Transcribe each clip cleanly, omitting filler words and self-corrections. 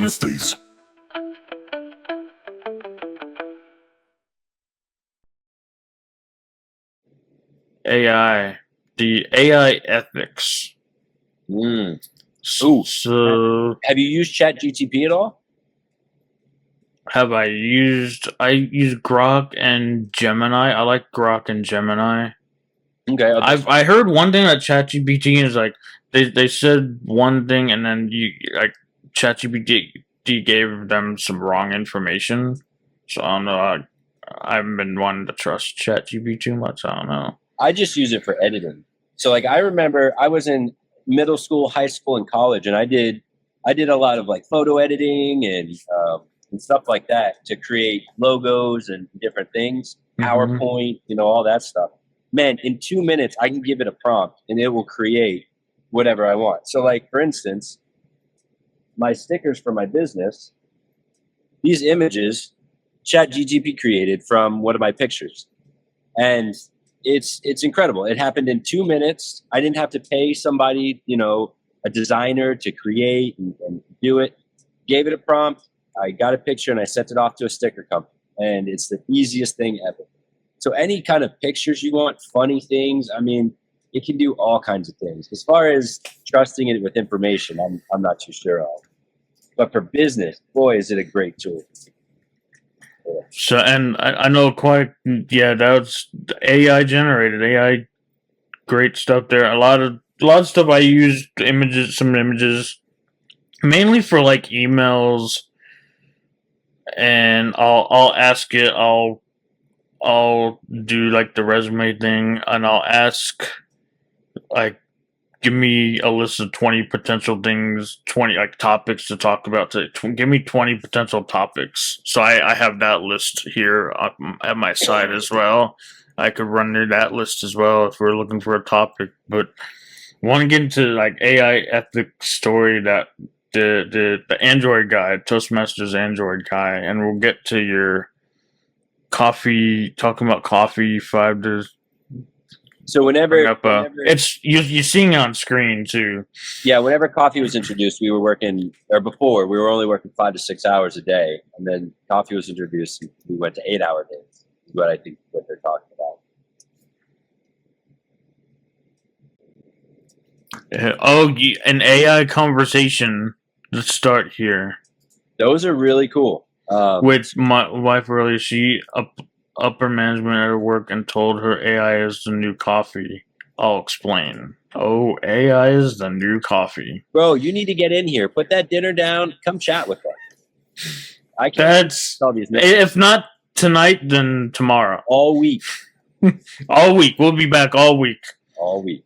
Wednesdays. AI, the AI ethics. Mm. Ooh. So Have you used ChatGPT at all? I use Grok and Gemini. I like Grok and Gemini. Okay. I heard one thing that ChatGPT is like they said one thing and then you like ChatGPT gave them some wrong information. So I don't know. I haven't been wanting to trust ChatGPT too much. I don't know. I just use it for editing. So like I remember I was in middle school, high school, and college, and I did a lot of like photo editing and stuff like that to create logos and different things, PowerPoint, all that stuff. Man, in 2 minutes I can give it a prompt and it will create whatever I want. So like for instance, my stickers for my business, these images ChatGPT created from one of my pictures. And it's incredible. It happened in 2 minutes. I didn't have to pay somebody, a designer to create and do it. Gave it a prompt. I got a picture and I sent it off to a sticker company. And it's the easiest thing ever. So any kind of pictures you want, funny things, I mean, it can do all kinds of things. As far as trusting it with information, I'm not too sure of. But for business, boy, is it a great tool. So, and I know that's AI generated, AI, great stuff there. A lot of stuff I used some images, mainly for like emails, and I'll ask it, I'll do like the resume thing, and I'll ask like, give me a list of 20 potential things, 20 like topics to talk about. Give me 20 potential topics. So I have that list here at my side as well. I could run through that list as well if we're looking for a topic. But I want to get into like AI ethics story that the Android guy, Toastmasters Android guy, and we'll get to your talking about coffee 5 to. So whenever it's you're seeing it on screen too. Yeah, whenever coffee was introduced, we were only working 5 to 6 hours a day, and then coffee was introduced, and we went to 8-hour days. Is what I think what they're talking about. An AI conversation. Let's start here. Those are really cool. With my wife earlier, she upper management at her work and told her AI is the new coffee. I'll explain. Oh, AI is the new coffee. Bro, you need to get in here. Put that dinner down. Come chat with us. I can't. If not tonight, then tomorrow. All week. All week. We'll be back all week. All week.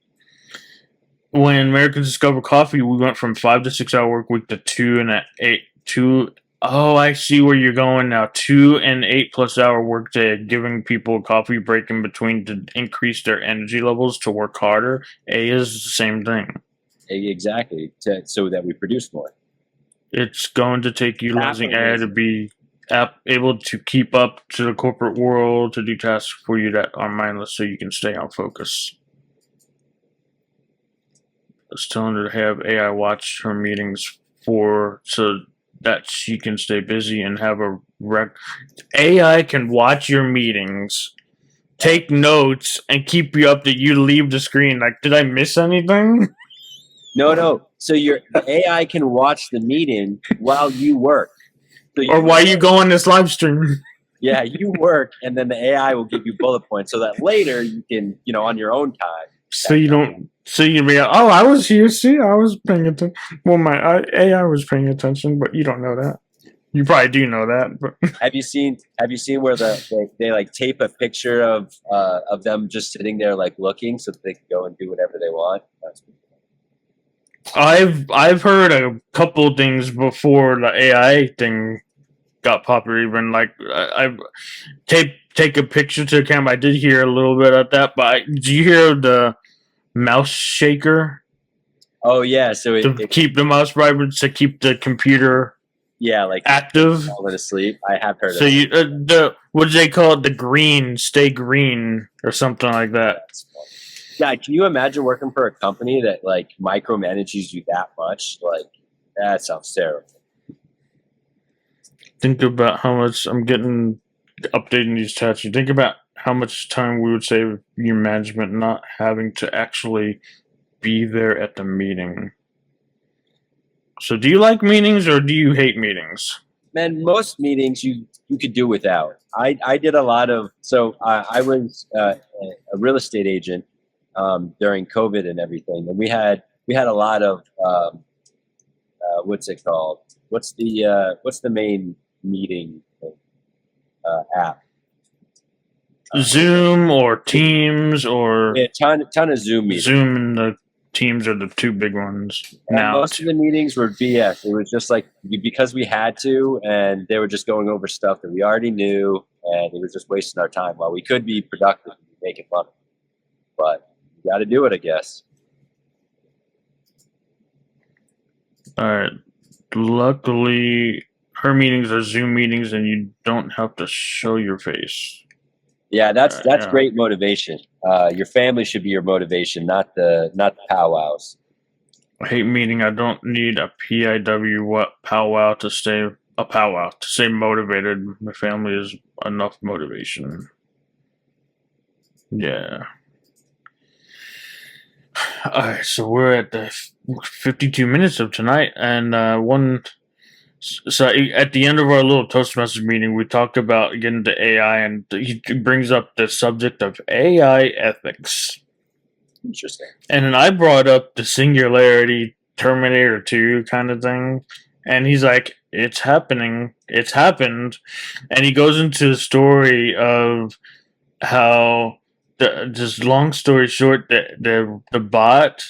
When Americans discovered coffee, we went from 5 to 6 hour work week to 2. Oh, I see where you're going now. 2 and 8+ hour workday, giving people a coffee break in between to increase their energy levels to work harder. A is the same thing. Exactly, so that we produce more. It's going to take utilizing AI to be able to keep up to the corporate world, to do tasks for you that are mindless so you can stay on focus. It's telling her to have AI watch her meetings so that she can stay busy and have a AI can watch your meetings, take notes, and keep you up to you leave the screen. Like, did I miss anything? No. So your AI can watch the meeting while you work. Or while you go on this live stream. Yeah, you work, and then the AI will give you bullet points so that later you can, on your own time. So you don't. So you'd be like, oh, I was here. See, I was paying attention. Well, my AI was paying attention, but you don't know that. You probably do know that. But have you seen where they like tape a picture of them just sitting there like looking so that they can go and do whatever they want? I've heard a couple things before the AI thing got popular. Even like I take a picture to the camera. I did hear a little bit of that, but do you hear the mouse shaker? Oh yeah, so keep the mouse vibrant to keep the computer like active. Falling asleep. I have heard. So of it. What do they call it? The green, stay green, or something like that. Yeah, can you imagine working for a company that like micromanages you that much? Like that sounds terrible. think about how much I'm getting updating these chats. You think about how much time we would save your management not having to actually be there at the meeting. So, do you like meetings or do you hate meetings? Man, most meetings you could do without. I did a lot of I was a real estate agent during COVID and everything, and we had a lot of what's it called? What's the main meeting app? Zoom or Teams or Yeah, ton of Zoom meetings. Zoom and the Teams are the two big ones And now. most of the meetings were BS. It was just like because we had to, and they were just going over stuff that we already knew, and it was just wasting our time while we could be productive and be making money. But you got to do it, I guess. All right. Luckily, her meetings are Zoom meetings, and you don't have to show your face. Yeah, that's great motivation. Your family should be your motivation, not the powwows. I hate meeting. I don't need a PIW powwow to stay a powwow to stay motivated. My family is enough motivation. Yeah. All right, so we're at the 52 minutes of tonight, and So at the end of our little Toastmasters meeting, we talked about getting to AI, and he brings up the subject of AI ethics. Interesting. And then I brought up the singularity Terminator 2 kind of thing. And he's like, it's happening. It's happened. And he goes into the story of how, just long story short, the bot,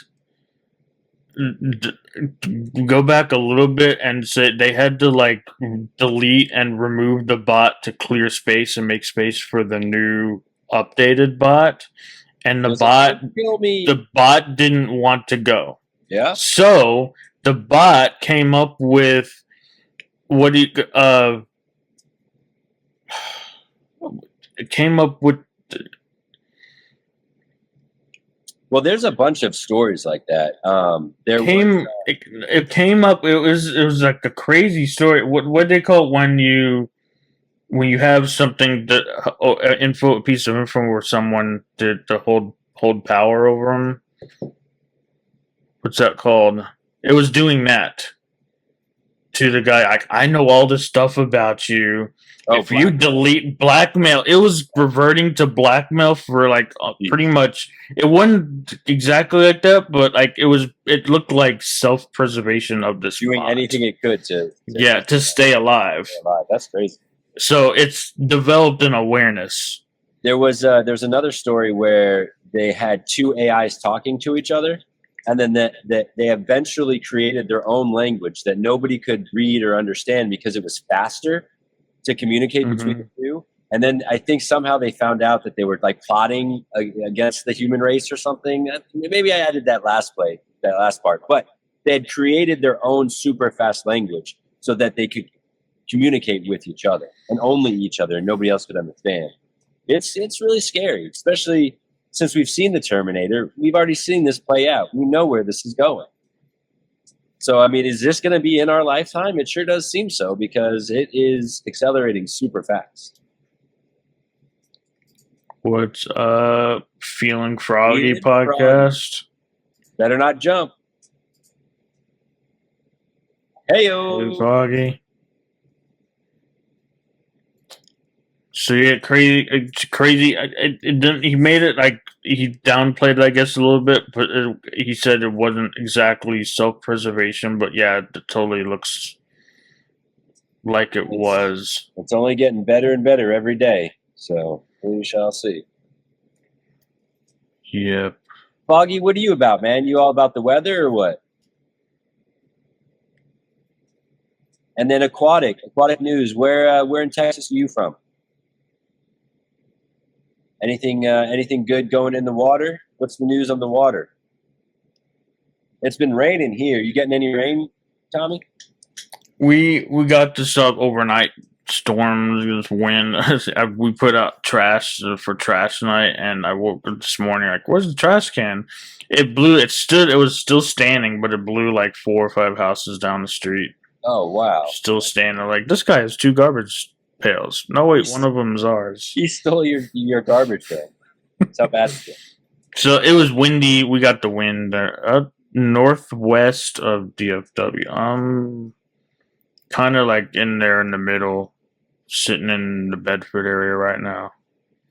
go back a little bit and say they had to like delete and remove the bot to clear space and make space for the new updated bot. And the bot didn't want to go. Yeah. So the bot came up with it came up with. Well, there's a bunch of stories like that. It came up. It was like a crazy story. What they call it when you have something that piece of info where someone did to hold power over them. What's that called? It was doing that to the guy. I know all this stuff about you. If you delete blackmail, it was reverting to blackmail for like pretty much. It wasn't exactly like that, but like it looked like self-preservation of this. Doing bot. Anything it could to stay alive. That's crazy. So it's developed an awareness. There's another story where they had two AIs talking to each other, and then that they eventually created their own language that nobody could read or understand because it was faster to communicate between the two. And then I think somehow they found out that they were like plotting against the human race or something. Maybe I added that last part, but they had created their own super fast language so that they could communicate with each other and only each other, and nobody else could understand. It's really scary, especially since we've seen the Terminator. We've already seen this play out. We know where this is going. So, I mean, is this going to be in our lifetime? It sure does seem so because it is accelerating super fast. What's Feeling Froggy podcast? Better not jump. Hey-o. Froggy. So yeah, crazy. He made it like he downplayed it, I guess, a little bit, but he said it wasn't exactly self-preservation. But yeah, it totally looks like it was. It's only getting better and better every day. So we shall see. Yep. Foggy, what are you about, man? You all about the weather or what? And then aquatic news. Where in Texas are you from? Anything good going in the water? What's the news on the water? It's been raining here. You getting any rain, Tommy? We got this overnight storms, this wind. We put out trash for trash night, and I woke up this morning like, "Where's the trash can?" It blew. It was still standing, but it blew like 4 or 5 houses down the street. Oh wow. Still standing. Like, this guy has 2 garbage pails. No, wait, one of them is ours. He stole your garbage bin. That's how bad it is. So it was windy. We got the wind northwest of DFW. Kind of like in there in the middle, sitting in the Bedford area right now.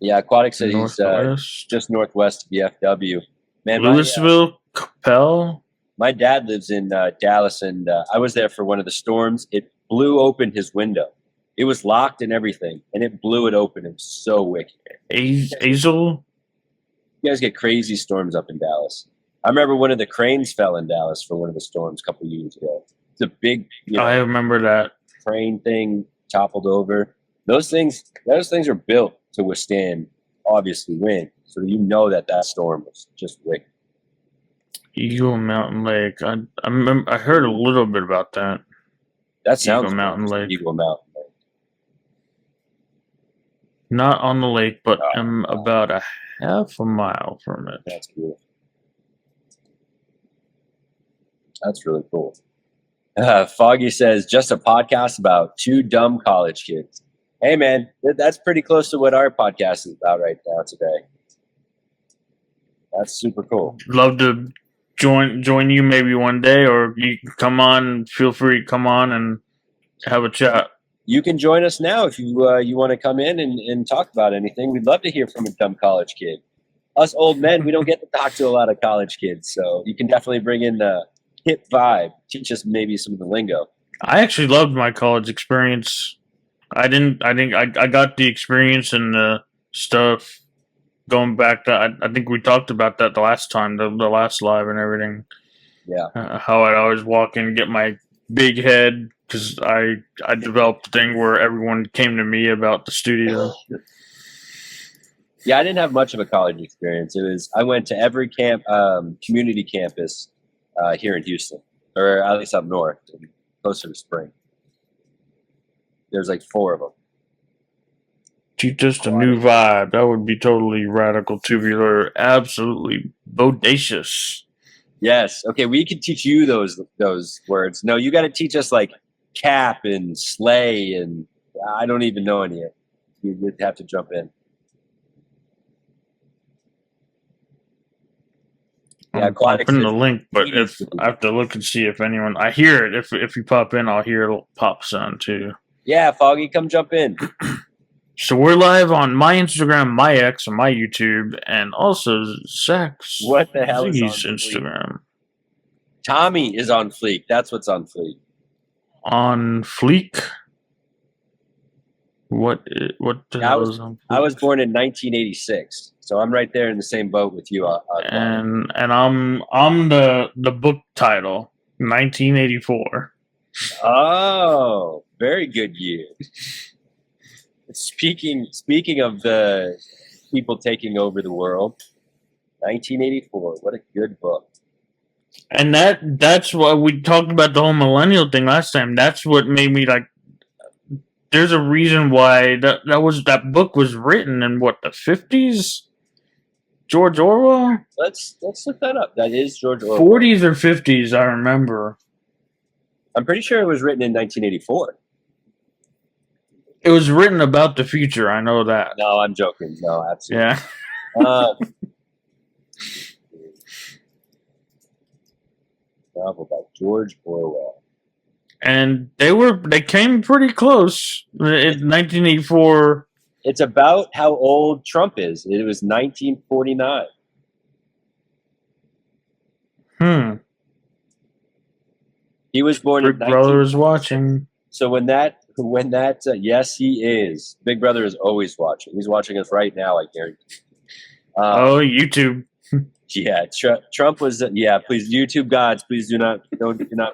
Yeah, Aquatic said he's Northwest. just northwest of DFW. Man, Louisville, Capel. my dad lives in Dallas, and I was there for one of the storms. It blew open his window. It was locked and everything, and it blew it open. It was so wicked. Azle. You guys get crazy storms up in Dallas. I remember one of the cranes fell in Dallas for one of the storms a couple of years ago. It's a big, I remember that crane thing toppled over. Those things are built to withstand, obviously, wind. So you know that storm was just wicked. Eagle Mountain Lake. I remember. I heard a little bit about that. That sounds Eagle Mountain Lake. Eagle Mountain Lake. Not on the lake, but I'm about a half a mile from it. That's cool. That's really cool. Foggy says, just a podcast about 2 dumb college kids. Hey, man, that's pretty close to what our podcast is about right now today. That's super cool. Love to join you maybe one day, or you can come on. Feel free to come on and have a chat. You can join us now if you want to come in and talk about anything. We'd love to hear from a dumb college kid. Us old men, we don't get to talk to a lot of college kids, so you can definitely bring in the hip vibe. Teach us maybe some of the lingo. I actually loved my college experience. I got the experience and the stuff going back to. I think we talked about that the last time, the last live and everything. Yeah. How I'd always walk in and get my big head because I developed a thing where everyone came to me about the studio. Yeah, I didn't have much of a college experience. I went to every community campus here in Houston, or at least up north, closer to Spring. There's like 4 of them. Teach us a new vibe. That would be totally radical, tubular, absolutely bodacious. Yes. Okay, we could teach you those words. No, you got to teach us like cap and slay, and I don't even know any of it. You'd have to jump in. Yeah, I'll put in the link, but if I have to look and see if anyone, I hear it. If you pop in, I'll hear it pop sound too. Yeah, Foggy, come jump in. So we're live on my Instagram, my X, and my YouTube, and also Zach's. What the hell is on Instagram? Tommy is on fleek. That's what's on fleek. On fleek. What the hell is on fleek? I was born in 1986. So I'm right there in the same boat with you. And I'm the book title, 1984. Oh, very good year. Speaking of the people taking over the world, 1984. What a good book. And that's why we talked about the whole millennial thing last time. That's what made me like. There's a reason why that book was written in what, the 50s. George Orwell? Let's look that up. That is George Orwell. 40s or 50s, I remember. I'm pretty sure it was written in 1984. It was written about the future, I know that. No, I'm joking. No, absolutely. Yeah. Novel by George Orwell. And they came pretty close in 1984. It's about how old Trump is. It was 1949. He was born Big Brother is watching. So when that yes, he is. Big Brother is always watching. He's watching us right now, I guarantee. YouTube. Yeah, Trump was. Please, YouTube gods, please do not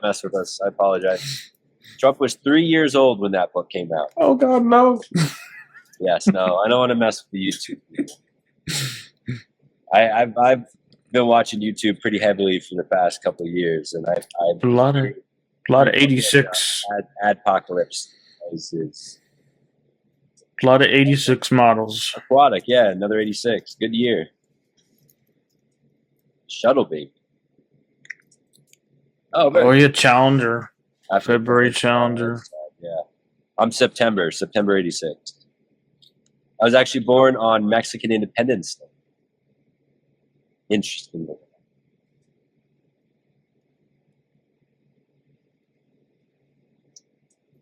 mess with us. I apologize. Trump was 3 years old when that book came out. Oh God, no. Yes, no, I don't want to mess with the YouTube people. I've been watching YouTube pretty heavily for the past couple of years, and I've a lot of 86. Adpocalypse is a lot of 86 models. Aquatic, yeah, another 86. Good year. Shuttle Baby. Oh yeah, Challenger. February Challenger. Yeah. I'm September 86. I was actually born on Mexican Independence Day. Interesting.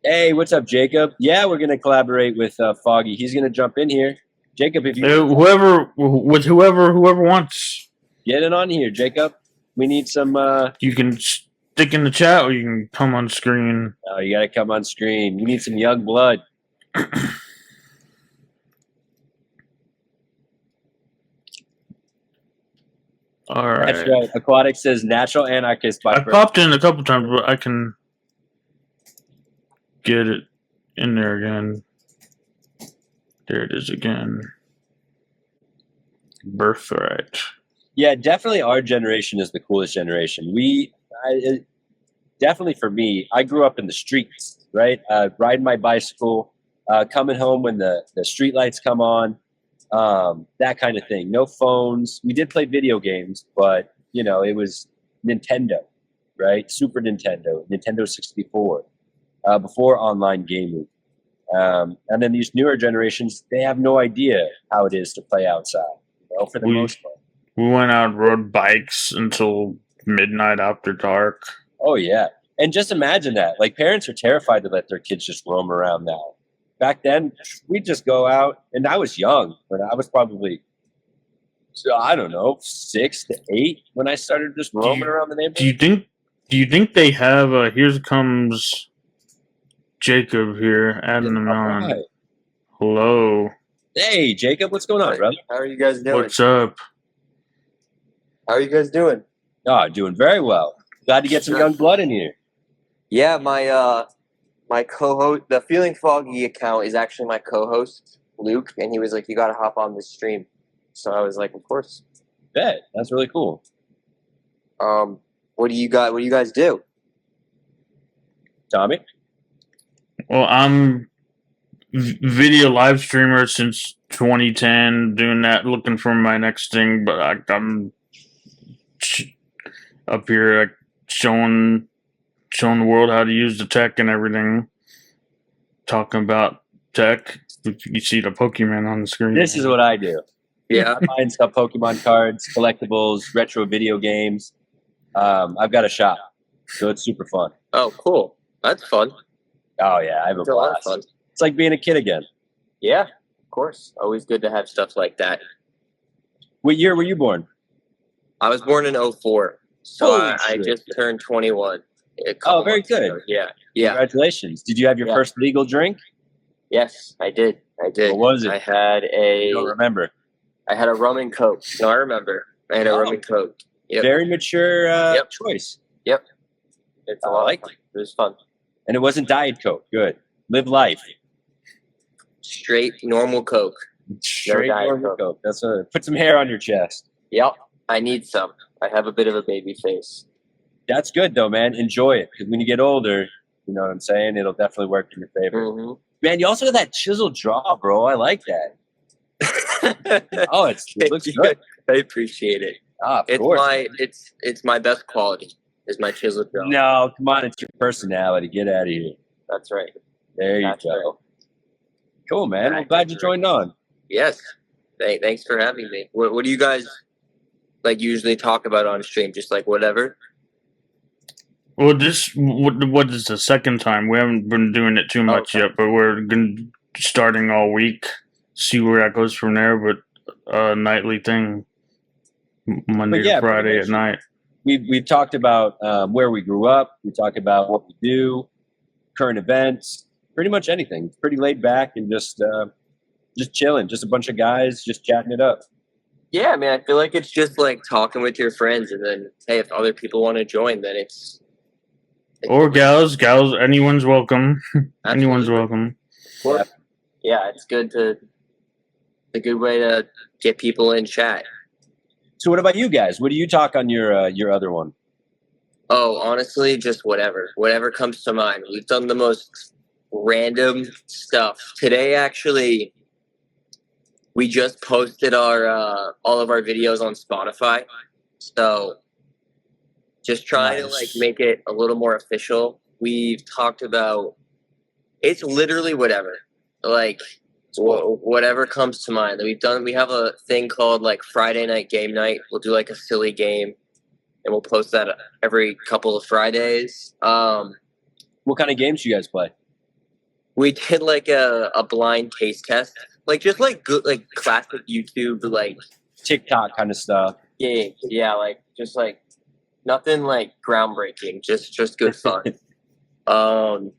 Hey, what's up, Jacob? Yeah, we're gonna collaborate with Foggy. He's gonna jump in here. Jacob, if you whoever wants, get it on here, Jacob. We need some. You can stick in the chat, or you can come on screen. Oh, you gotta come on screen. We need some young blood. All right. That's right. Aquatic says natural anarchist by I popped in a couple times, but I can get it in there again. There it is again. Birthright. Yeah, definitely our generation is the coolest generation. Definitely for me, I grew up in the streets, right? Riding my bicycle, coming home when the street lights come on, that kind of thing. No phones. We did play video games, but, it was Nintendo, right? Super Nintendo, Nintendo 64, before online gaming. And then these newer generations, they have no idea how it is to play outside, for the most part. We went out and rode bikes until midnight after dark. Oh, yeah. And just imagine that. Like, parents are terrified to let their kids just roam around now. Back then, we'd just go out, and I was young, but I was probably, I don't know, 6 to 8 when I started just roaming around the neighborhood. Do you think they have here comes Jacob here, adding them on. Right. Hello. Hey, Jacob, what's going on, brother? How are you guys doing? What's up? How are you guys doing? Oh, doing very well. Glad to get some young blood in here. Yeah, my co-host, the Feeling Froggy account is actually my co-host, Luke, and he was like, "You got to hop on this stream." So I was like, "Of course." Yeah, that's really cool. What do you guys do? Tommy? Well, I'm video live streamer since 2010, doing that, looking for my next thing, but I'm up here showing the world how to use the tech and everything. Talking about tech. You see the Pokemon on the screen. This is what I do. Yeah. Mine's got Pokemon cards, collectibles, retro video games. I've got a shop, so it's super fun. Oh, cool. That's fun. Oh, yeah, I have a blast. Fun. It's like being a kid again. Yeah, of course. Always good to have stuff like that. What year were you born? I was born in 04, so I just turned 21. Oh, very good. Yeah. Congratulations. Did you have your first legal drink? Yes, I did. What was it? I had a... You don't remember? I had a rum and coke. No, I remember. I had a rum and coke. Yep. Very mature choice. Yep. It's a lot. It was fun. And it wasn't Diet Coke. Good. Live life. Straight normal Coke. Straight normal Coke. That's put some hair on your chest. Yep. I need some. I have a bit of a baby face. That's good though, man. Enjoy it. Because when you get older, you know what I'm saying? It'll definitely work in your favor. Mm-hmm. Man, you also got that chiseled jaw, bro. I like that. It looks good. I appreciate it. Of course. It's my best quality. Is my chiseled jaw. No, come on, it's your personality. Get out of here. That's right. There you go. Right. Cool, man. I'm glad you joined on. Yes. Thanks for having me. What do you guys usually talk about on stream? Just whatever? Well, what is the second time? We haven't been doing it too much yet, but we're starting all week. See where that goes from there, but nightly thing, Monday to Friday at night. We've talked about where we grew up. We talk about what we do, current events, pretty much anything. It's pretty laid back and just chilling. Just a bunch of guys just chatting it up. Yeah, man. I feel like it's just talking with your friends, and then hey, if other people want to join, then it's or gals, anyone's welcome. Anyone's welcome. Yeah, it's a good way to get people in chat. So what about you guys? What do you talk on your other one? Oh, honestly, just whatever comes to mind. We've done the most random stuff. Today, actually, we just posted our all of our videos on Spotify. So just trying to make it a little more official. We've talked about. It's literally whatever, like whatever comes to mind. We have a thing called like Friday night game night. We'll do like a silly game, and we'll post that every couple of Fridays. What kind of games do you guys play? We did like a blind taste test, like just like good like classic YouTube like TikTok kind of stuff. games. Yeah, like just like nothing like groundbreaking, just good fun. What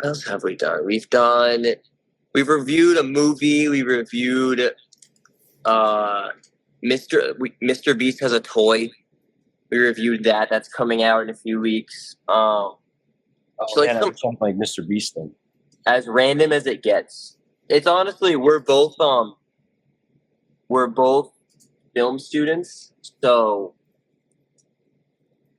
else have we done? We've reviewed a movie. We reviewed Mr. Beast has a toy. We reviewed that. That's coming out in a few weeks. So like man, something like Mr. Beast thing. As random as it gets. It's honestly we're both film students, so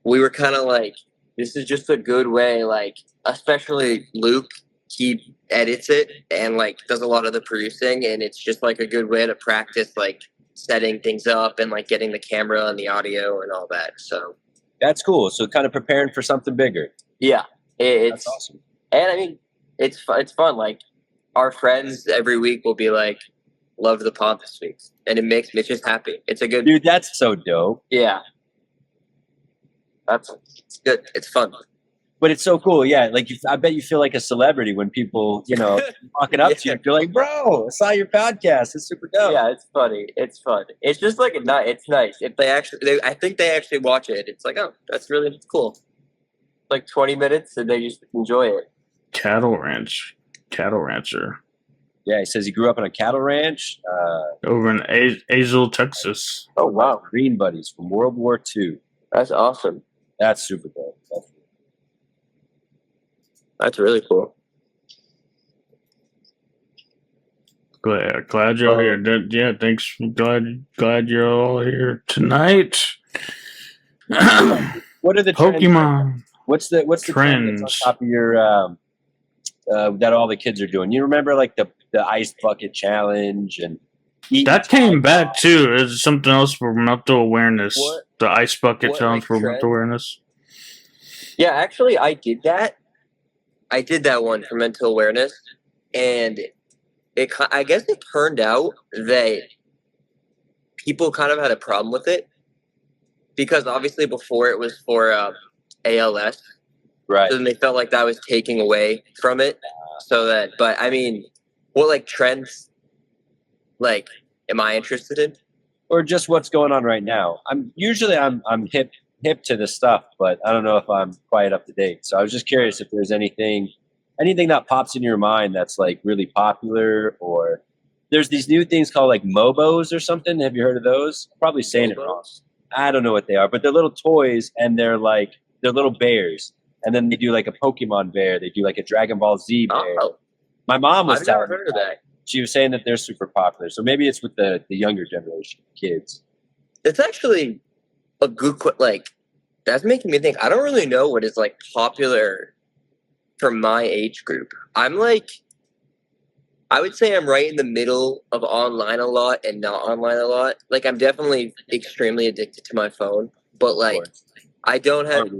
we were kind of like, this is just a good way, like, especially Luke, he edits it and like does a lot of the producing, and it's just like a good way to practice like setting things up and like getting the camera and the audio and all that. So that's cool. So kind of preparing for something bigger. Yeah, it's that's awesome. And I mean, it's fun. Like our friends every week will be like, "Loved the pod this week," and it makes me just happy. It's a good dude. That's so dope. Yeah, it's good. It's fun. But it's so cool, yeah. Like I bet you feel like a celebrity when people, walking up to you. You're like, "Bro, I saw your podcast. It's super dope." Yeah, it's funny. It's fun. It's just like it's nice. If I think they actually watch it. It's like, oh, that's really cool. Like 20 minutes, and they just enjoy it. Cattle rancher. Yeah, he says he grew up on a cattle ranch over in Azle, Texas. Oh wow, Green buddies from World War II. That's awesome. That's super dope. That's really cool. Glad you're here. Yeah, thanks. Glad you're all here tonight. What are the Pokemon? What's the trend that's on top of your that all the kids are doing? You remember like the ice bucket challenge and that came back too. It's something else for mental awareness. What? The ice bucket challenge for mental awareness. Yeah, actually, I did that. I did that one for mental awareness, and I guess it turned out that people kind of had a problem with it because obviously before it was for ALS, right? So then they felt like that was taking away from it. But I mean, what like trends? Like, am I interested in? Or just what's going on right now? I'm hip to this stuff, but I don't know if I'm quite up to date. So I was just curious if there's anything that pops in your mind that's like really popular, or there's these new things called like Mobos or something. Have you heard of those? I'm probably saying it wrong. I don't know what they are, but they're little toys and they're little bears. And then they do like a Pokemon bear. They do like a Dragon Ball Z bear. Oh. My mom was telling me that. She was saying that they're super popular. So maybe it's with the younger generation kids. It's actually a good that's making me think. I don't really know what is like popular for my age group. I'm like, I would say I'm right in the middle of online a lot and not online a lot. Like I'm definitely extremely addicted to my phone, but like I don't have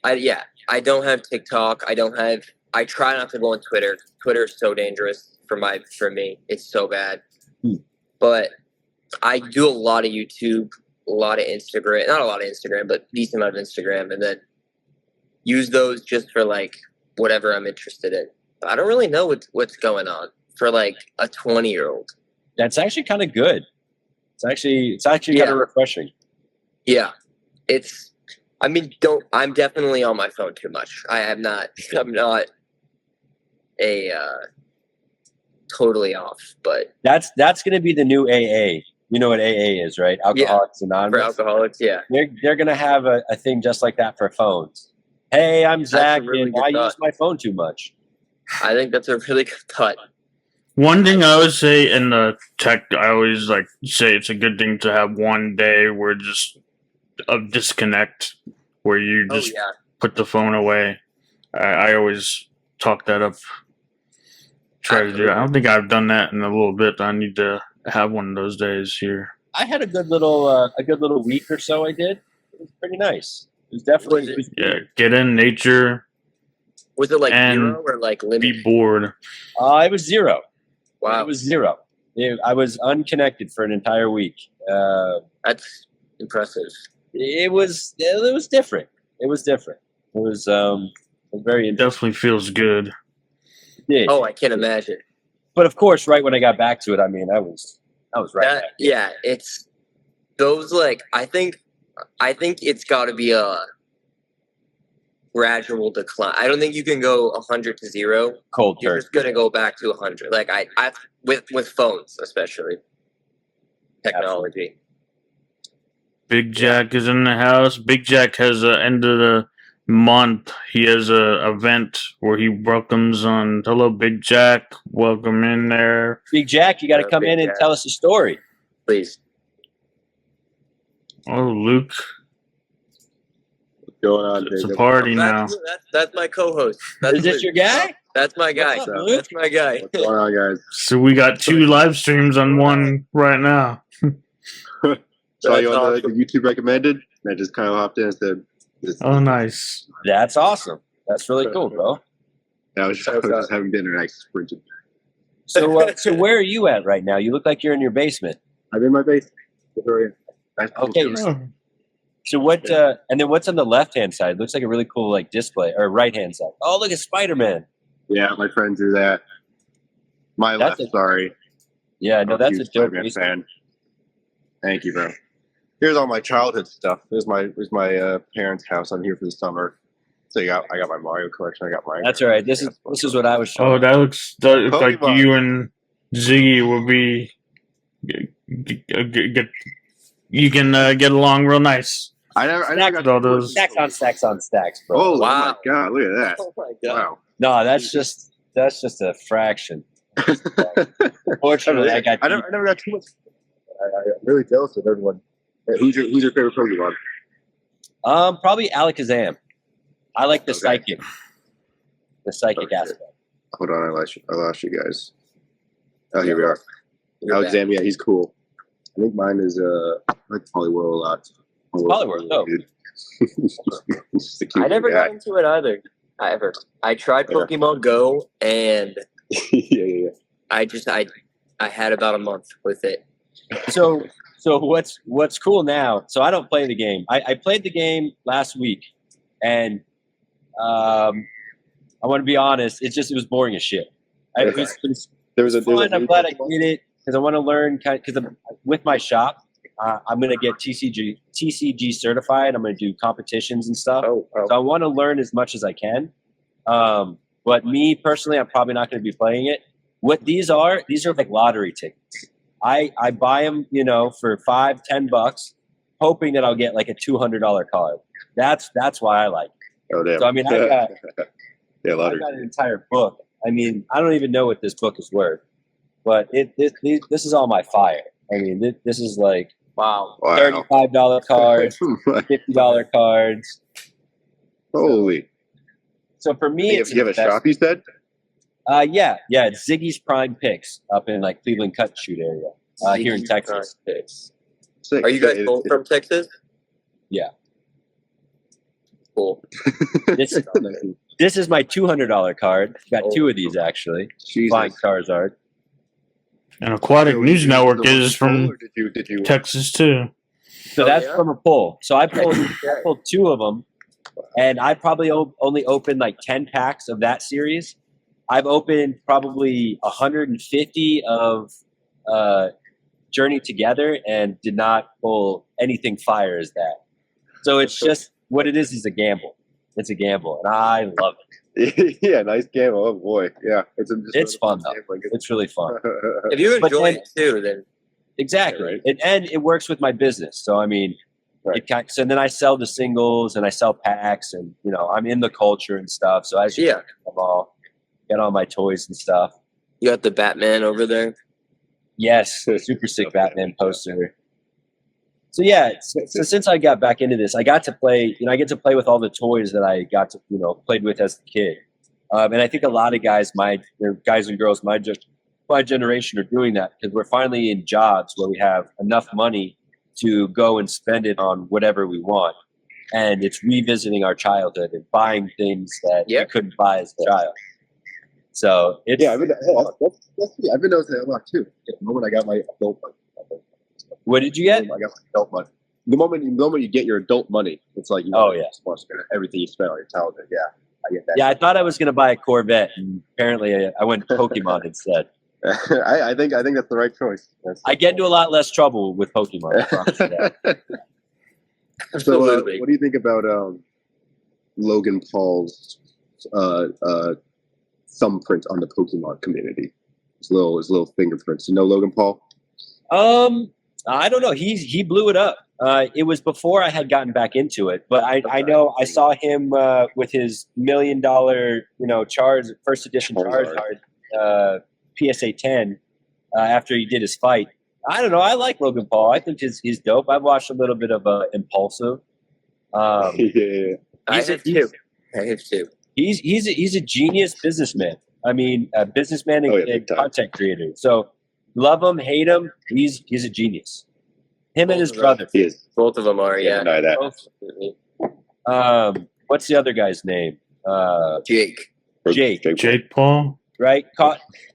I don't have TikTok. I try not to go on Twitter. Twitter is so dangerous for me. It's so bad. But I do a lot of YouTube, a lot of Instagram, not a lot of Instagram, but decent amount of Instagram, and then use those just for like whatever I'm interested in. But I don't really know what's going on for like a 20-year-old. That's actually kind of good. It's actually kind of refreshing. Yeah. I'm definitely on my phone too much. I'm not totally off, but that's going to be the new AA. You know what AA is, right? Alcoholics Anonymous. For alcoholics, yeah. They're going to have a thing just like that for phones. Hey, I'm Zach, and I use my phone too much. I think that's a really good thought. One thing I would say in the tech, I always like say it's a good thing to have one day where just a disconnect, where you just put the phone away. I always talk that up. Try to do. I don't think I've done that in a little bit. I need to have one of those days here. I had a good little week or so. I did. It was pretty nice. It was definitely get in nature. Was it like And 0 or like be limited? bored. It was 0. Wow, It was 0. I was unconnected for an entire week. that's impressive. It was different. It was different. It was very interesting. Definitely feels good. It did. Oh, I can't imagine. But of course, right when I got back to it, I mean, I was right back. Yeah, it's those like I think it's got to be a gradual decline. I don't think you can go 100 to 0. Cold You're turkey. just gonna go back to 100. Like I with phones especially, technology. Big Jack is in the house. Big Jack has a end of the month. He has a event where he welcomes on. Hello, Big Jack. Welcome in there. Big Jack, you got to come Big in and Jack. tell us a story. Please. Oh, Luke. What's going on, It's a Jacob? party now. That's my co-host. That's Is this Luke. your guy? That's my guy. What's up, Luke? That's my guy. What's going on, guys? So we got 2 live streams on one right now. Saw you on the awesome. YouTube recommended, and I just kind of hopped in and said, Oh, nice. That's awesome. That's really cool, bro. I was just having dinner and I sprinted. So, so where are you at right now? You look like you're in your basement. I'm in my basement. Okay. Oh, So what? And then what's on the left hand side? Looks like a really cool like display, or right hand side. Oh, look at Spider-Man. Yeah, my friend drew that. My That's left, a- sorry. Yeah, no, I'm that's a huge dope. Spider-Man basement. fan. Thank you, bro. Here's all my childhood stuff. There's my parents' house. I'm here for the summer. So I got my Mario collection. I got my. That's all right. This is what I was showing. oh, that looks like Pokemon. you and Ziggy will be. You can get along real nice. I never got all those. Stacks on stacks on stacks, bro. Oh, Wow. my god! Look at that! Oh my god. Wow. No, that's just a fraction. Unfortunately, I got. I never got too much. I'm really jealous of everyone. Hey, who's your favorite Pokemon? Probably Alakazam. I like the Okay. psychic. The psychic Okay. aspect. Hold on, I lost you guys. Oh, here we are. You're back. Alexam, yeah, he's cool. I think mine is I like Poliwhirl a lot. Poliwhirl, oh. dude. He's just a cute I never guy. got into it either. I tried Yeah. Pokemon Go and yeah. I had about a month with it. So what's cool now? So I don't play the game. I played the game last week, and I want to be honest. It was boring as shit. It was There was a fun. I'm new glad I Pokemon. did it because I want to learn. Because with my shop, I'm going to get TCG certified. I'm going to do competitions and stuff. Oh. So I want to learn as much as I can. But me personally, I'm probably not going to be playing it. What these are like lottery tickets. I buy them, for $5-10, hoping that I'll get like a $200 card. That's why I like it. Oh damn. So I mean, I got yeah, I lottery. got an entire book. I mean, I don't even know what this book is worth, but this is all my fire. I mean, this is like Wow. Wow. $35 cards, $50 cards. Holy. So for me, it's You have a investment. shop, you said? Yeah, it's Ziggy's Prime Picks up in like Cleveland Cut Shoot area here in Texas. Sick. Are you guys both from Texas? Yeah. Cool. This is my $200 card. Got two of these actually. Flying Jesus. Charizard. And Aquatic So News you Network used the is from or did you Texas too. So Oh, that's yeah? from a pull. So I pulled two of them, and I probably only opened like 10 packs of that series. I've opened probably 150 of Journey Together and did not pull anything fire as that. So it's just what it is a gamble. It's a gamble, and I love it. yeah, nice game. Oh boy. Yeah. It's fun though. It's really fun. If you But enjoy then- it too, then Exactly. Right. And it works with my business. So I mean, Right. so then I sell the singles and I sell packs, and I'm in the culture and stuff. So as you yeah. I'm all got all my toys and stuff. You got the Batman over there. Yes, super sick Batman poster. So yeah, so since I got back into this, I got to play. I get to play with all the toys that I got to played with as a kid. And I think a lot of guys, guys and girls, my generation are doing that because we're finally in jobs where we have enough money to go and spend it on whatever we want. and it's revisiting our childhood and buying things that we couldn't buy as a child. So it's I've been noticing that a lot too. The moment I got my adult money. What did you get? I got my adult money. The moment you get your adult money, it's like supposed to spend everything you spend on your childhood. Yeah, I get that. Yeah, I thought I was going to buy a Corvette, and apparently I went Pokemon instead. I think that's the right choice. I get into a lot less trouble with Pokemon. I promise you that. So, what do you think about Logan Paul's thumbprint on the Pokemon community? His little fingerprints. You know Logan Paul? I don't know. He blew it up. It was before I had gotten back into it, but I know I saw him with his $1 million, first edition Charizard PSA 10 after he did his fight. I don't know. I like Logan Paul. I think he's dope. I've watched a little bit of Impulsive. I have too. He's a genius businessman. I mean, a businessman and content creator. So love him, hate him. He's a genius. Him and his brother. He is. Both of them are. Yeah. Deny that. What's the other guy's name? Jake Paul. Right,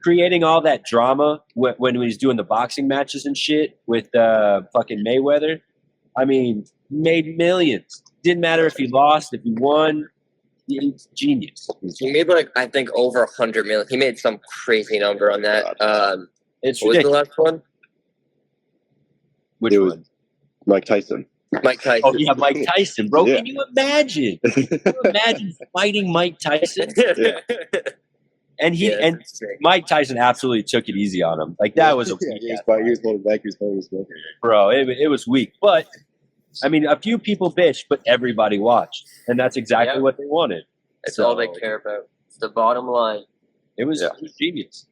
creating all that drama when he was doing the boxing matches and shit with fucking Mayweather. I mean, made millions. Didn't matter if he lost, if he won. He's genius. He made I think over 100 million. He made some crazy number on that. It's what was the last one? Which one? Mike Tyson. Oh yeah, Mike Tyson, bro. Yeah. Can you imagine? Fighting Mike Tyson? And Mike Tyson absolutely took it easy on him. Like that was a bro. It was weak, but I mean, a few people bitched, but everybody watched, and that's exactly what they wanted. That's all they care about. It's the bottom line. It was genius.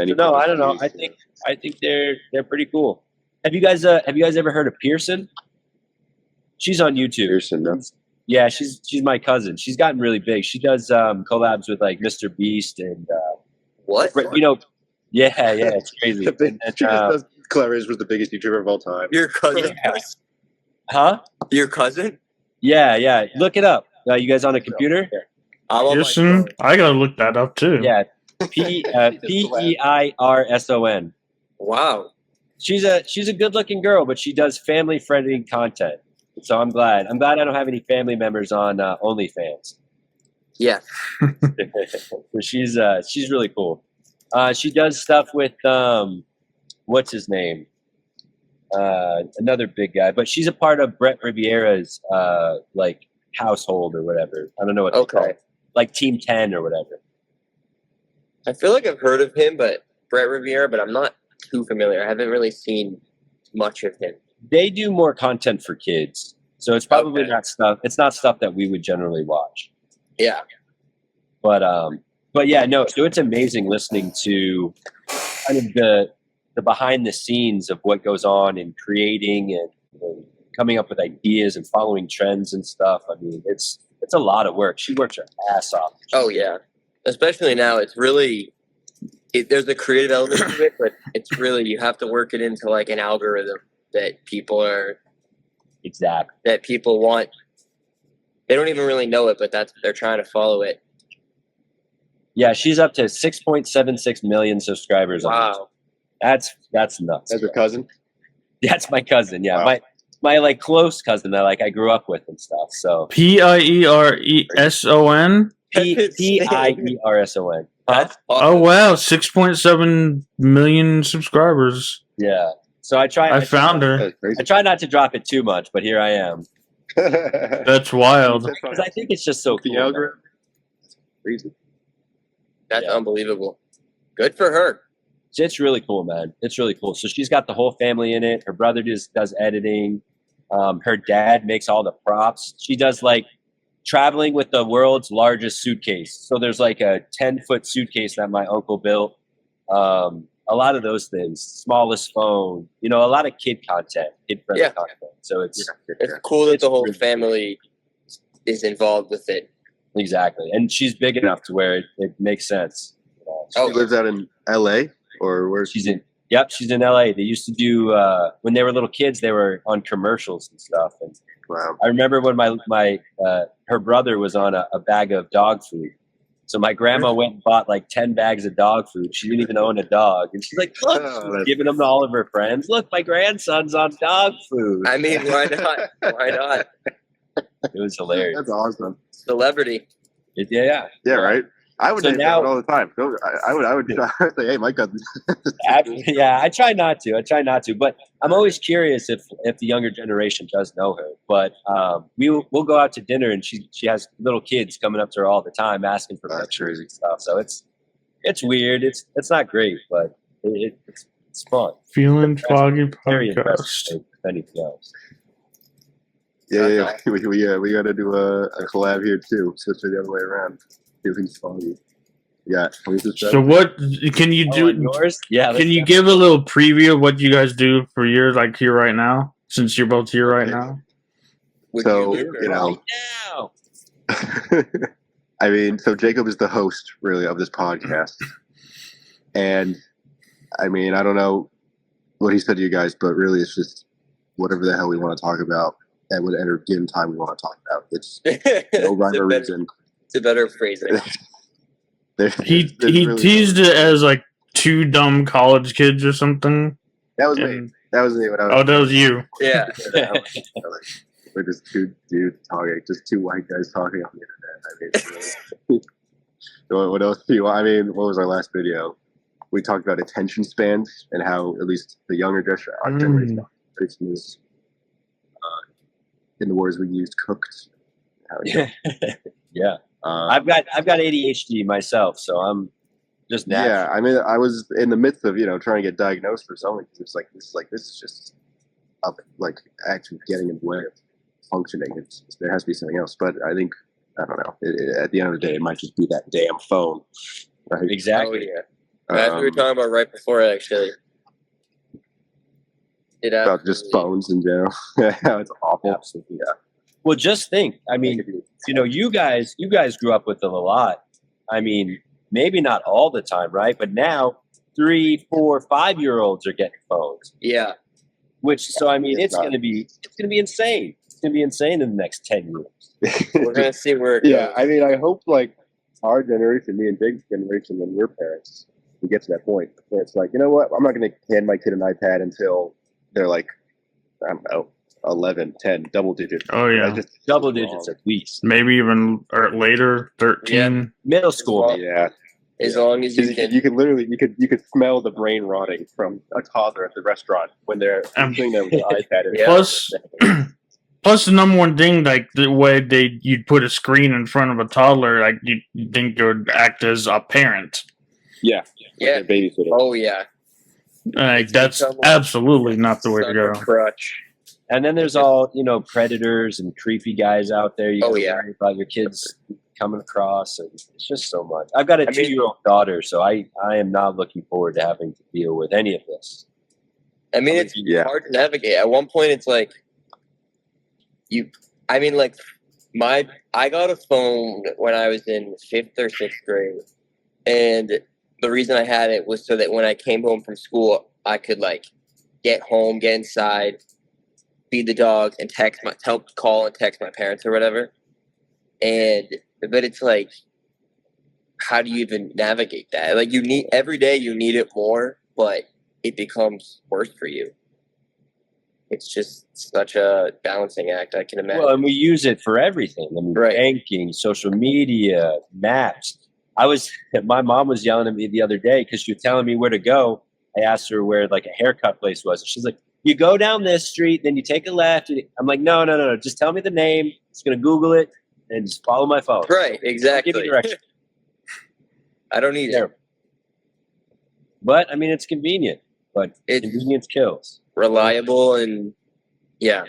So no, I don't know. I think they're pretty cool. Have you guys ever heard of Pearson? She's on YouTube. Pearson, no. Yeah, she's my cousin. She's gotten really big. She does collabs with like Mr. Beast and what? Yeah, it's crazy. Clarice was the biggest YouTuber of all time. Your cousin? Huh? Your cousin? Yeah. Look it up. You guys on a computer? Pearson? I gotta look that up too. Yeah, Peirson. Wow. She's a good-looking girl, but she does family-friendly content. So I'm glad. I don't have any family members on OnlyFans. Yeah. She's really cool. She does stuff with what's his name? Another big guy, but she's a part of Brett Riviera's like household or whatever. I don't know what it's called. Like Team 10 or whatever. I feel like I've heard of him, but Brett Riviera, but I'm not too familiar. I haven't really seen much of him. They do more content for kids, so it's probably not stuff. It's not stuff that we would generally watch. Yeah, but yeah, no. So it's amazing listening to kind of the behind the scenes of what goes on in creating and coming up with ideas and following trends and stuff. I mean, it's a lot of work. She works her ass off. Oh yeah, especially now. It's really there's a creative element to it, but it's really you have to work it into like an algorithm that people want. They don't even really know it, but they're trying to follow it. Yeah, she's up to 6.76 million subscribers. Wow, that's nuts. That's your cousin? That's my cousin. Yeah, wow. my like close cousin that like I grew up with and stuff. So Peirson. Peirson. Huh? Oh wow, 6.7 million subscribers. Yeah. So I found her. I try not to drop it too much, but here I am. That's wild. Because I think it's just so cool. The algorithm. Crazy. That's unbelievable. Good for her. It's really cool, man. It's really cool. So she's got the whole family in it. Her brother just does editing. Her dad makes all the props. She does like traveling with the world's largest suitcase. So there's like a 10-foot suitcase that my uncle built. A lot of those things, smallest phone, a lot of kid content, kid-friendly content. So it's cool that the whole family is involved with it. Exactly. And she's big enough to where it makes sense. She lives out in LA or where? She's in LA. They used to do, when they were little kids, they were on commercials and stuff. And Wow. I remember when her brother was on a bag of dog food. So my grandma went and bought like 10 bags of dog food. She didn't even own a dog. And she's like, look, she's giving them to all of her friends. Look, my grandson's on dog food. I mean, why not? Why not? It was hilarious. That's awesome. Celebrity. Yeah. Yeah, right. I would So name now- that all the time. I would say, hey, my cousin. Yeah, I try not to. But I'm always curious if the younger generation does know her. But we'll go out to dinner, and she has little kids coming up to her all the time asking for That's pictures crazy. and stuff. So it's weird. It's not great, but it's fun. Feeling Froggy Very podcast. impressive. If anything else. Yeah. We got to do a collab here too. Switch it the other way around. Feeling Froggy. Yeah. So what can you do? on yours? Yeah. Can you give a little preview of what you guys do for yours, like here right now, since you're both here right now? Would So, you you know, now? I mean, so Jacob is the host, really, of this podcast. And, I mean, I don't know what he said to you guys, but really it's just whatever the hell we want to talk about at whatever given time we want to talk about. It's no rhyme or reason. It's a better phrasing. He teased it as like two dumb college kids or something. That was me. That was me. When I was, Oh, that was you. Yeah. We're just two dudes talking, just two white guys talking on the internet. I mean, really. What else do you want? I mean, what was our last video? We talked about attention spans and how at least the younger generation is, in the words we used, cooked. Yeah. I've got ADHD myself, so I'm just natural. Yeah, I mean, I was in the midst of trying to get diagnosed for something. It's like this is just like actually getting in the way of functioning. There has to be something else. But I think I don't know. At the end of the day, it might just be that damn phone. Right? Exactly. Oh, yeah. That's what we were talking about right before, actually. About just phones in general. It's awful. Absolutely. Yeah. Well, just think. I mean, you guys grew up with them a lot. I mean, maybe not all the time, right? But now 3, 4, 5-year-olds are getting phones. Yeah. So I mean, it's gonna be insane. It's gonna be insane in the next 10 years. We're gonna see where it goes. Yeah, I mean, I hope like our generation, me and Jake's generation, when we're parents, we get to that point where it's like, you know what? I'm not gonna hand my kid an iPad until they're like, I don't know, 11, 10, double digits. Oh yeah, double digits at least. Maybe even later, 13. Yeah. Middle school. Yeah. As long as you can. You could literally, you could smell the brain rotting from a toddler at the restaurant when they're sitting there with the iPad. Yeah. Plus, the number one thing, like the way you'd put a screen in front of a toddler, like you'd think it would act as a parent. Yeah. Yeah. Babysitter. Oh yeah. Like that's absolutely not the way to go. Crutch. And then there's all predators and creepy guys out there. You worry about your kids coming across, and it's just so much. I've got a 2-year-old daughter, so I am not looking forward to having to deal with any of this. I mean, it's hard to navigate. At one point, it's like I got a phone when I was in 5th or 6th grade, and the reason I had it was so that when I came home from school, I could like get home, get inside, feed the dog, and call and text my parents or whatever. But it's like, how do you even navigate that? Like every day you need it more, but it becomes worse for you. It's just such a balancing act, I can imagine. Well, and we use it for everything. I mean, banking, social media, maps. My mom was yelling at me the other day because she was telling me where to go. I asked her where like a haircut place was. She's like, you go down this street, then you take a left. I'm like, no. Just tell me the name. I'm just going to Google it and just follow my phone. Right, exactly. Give me direction. I don't need it. But, I mean, it's convenient. But convenience kills. Reliable and, yeah.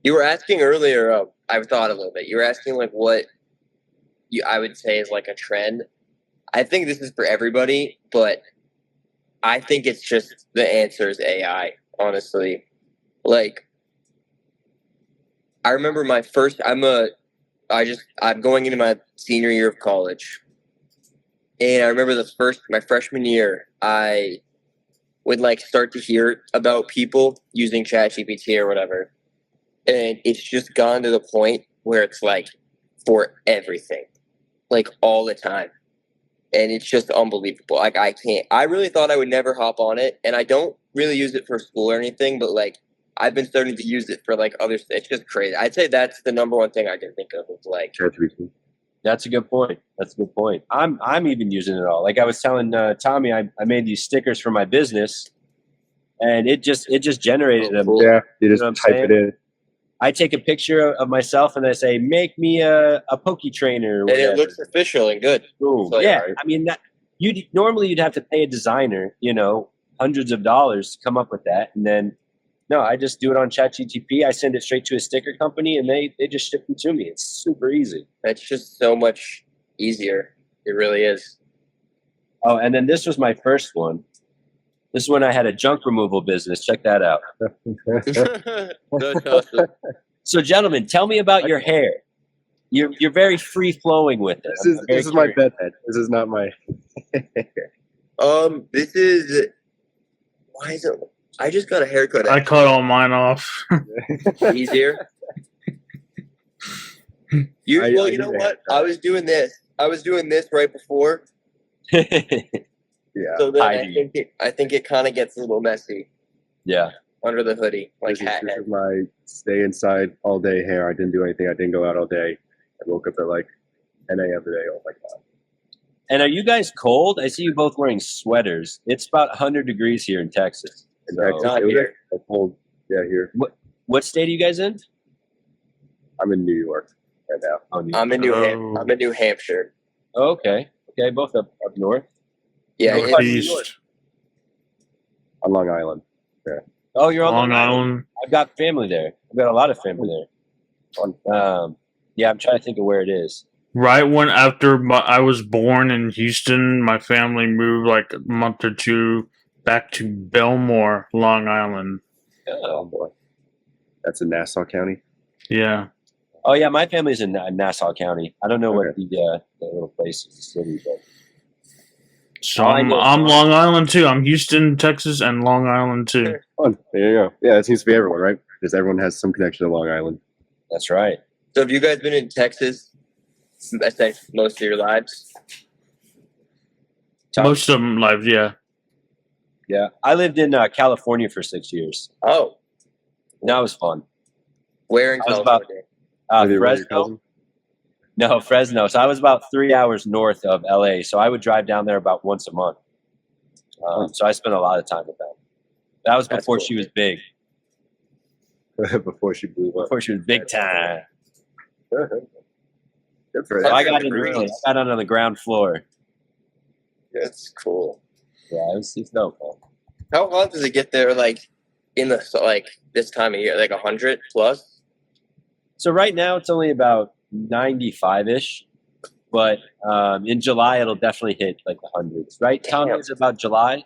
You were asking earlier, I've thought a little bit. You were asking like what I would say is like a trend. I think this is for everybody, but I think it's just the answer is AI, honestly. Like, I remember I'm going into my senior year of college. And I remember my freshman year, I would like start to hear about people using ChatGPT or whatever. and it's just gone to the point where it's like for everything, like all the time. And it's just unbelievable. Like I really thought I would never hop on it, and I don't really use it for school or anything, but like I've been starting to use it for like other. It's just crazy. I'd say that's the number one thing I can think of. Is like ChatGPT. That's a good point. That's a good point. I'm even using it all. Like I was telling Tommy, I made these stickers for my business, and it just generated them. Cool. Yeah, you just You know what I'm type saying? it in. I take a picture of myself and I say, "Make me a poke trainer." Or and whatever. it looks official and good. Boom. So, Yeah, right. I mean that normally you'd have to pay a designer, hundreds of dollars to come up with that, and then no, I just do it on ChatGPT. I send it straight to a sticker company, and they just ship them to me. It's super easy. That's just so much easier. It really is. Oh, and then this was my first one. This is when I had a junk removal business. Check that out. That's awesome. So, gentlemen, tell me about your hair. You're very free flowing with it. This is my bed head. This is not my. This is. Why is it? I just got a haircut. I cut all mine off. Easier. Well, you know what? I was doing this. Right before. Yeah. So then I think it kind of gets a little messy Yeah. under the hoodie, like This hat head. is my stay inside all day hair. I didn't do anything. I didn't go out all day. I woke up at like 10 a.m. today. Oh my god. And are you guys cold? I see you both wearing sweaters. It's about 100 degrees here in Texas. In So- Texas, Not it was here. a cold. Yeah, here. What state are you guys in? I'm in New York right now. Oh, I'm in New Hampshire. Oh, okay. Okay, both up north. Yeah, North it's- East, On Long Island. Oh, you're on Long Island. I've got family there. I've got a lot of family there. Yeah, I'm trying to think of where it is. Right when I was born in Houston, my family moved like a month or two back to Belmore, Long Island. Oh boy. That's in Nassau County. Yeah. Oh yeah, my family's in Nassau County. I don't know what Okay. the little place is, the city, but So Oh, I know. I'm Long Island too. I'm Houston, Texas, and Long Island too. Fun. There you go. Yeah, it seems to be everyone, right? Because everyone has some connection to Long Island. that's right. So have you guys been in Texas? I think most of your lives. Most of them live, yeah. Yeah, I lived in California for 6 years. Oh, That was fun. where in I was about- California? With your Fresno? cousin? No, Fresno. So I was about 3 hours north of LA. So I would drive down there about once a month. So I spent a lot of time with them. That was That's before cool. she was big. Before she blew up. Before she was big time. Good for So that. I got in degrees. early. I got on the ground floor. That's cool. Yeah, it's dope, man. How hot does it get there? Like in the this time of year, like 100 plus. So right now it's only about 95-ish. But in July, it'll definitely hit like the hundreds. Right, Tom? Damn. It's about July?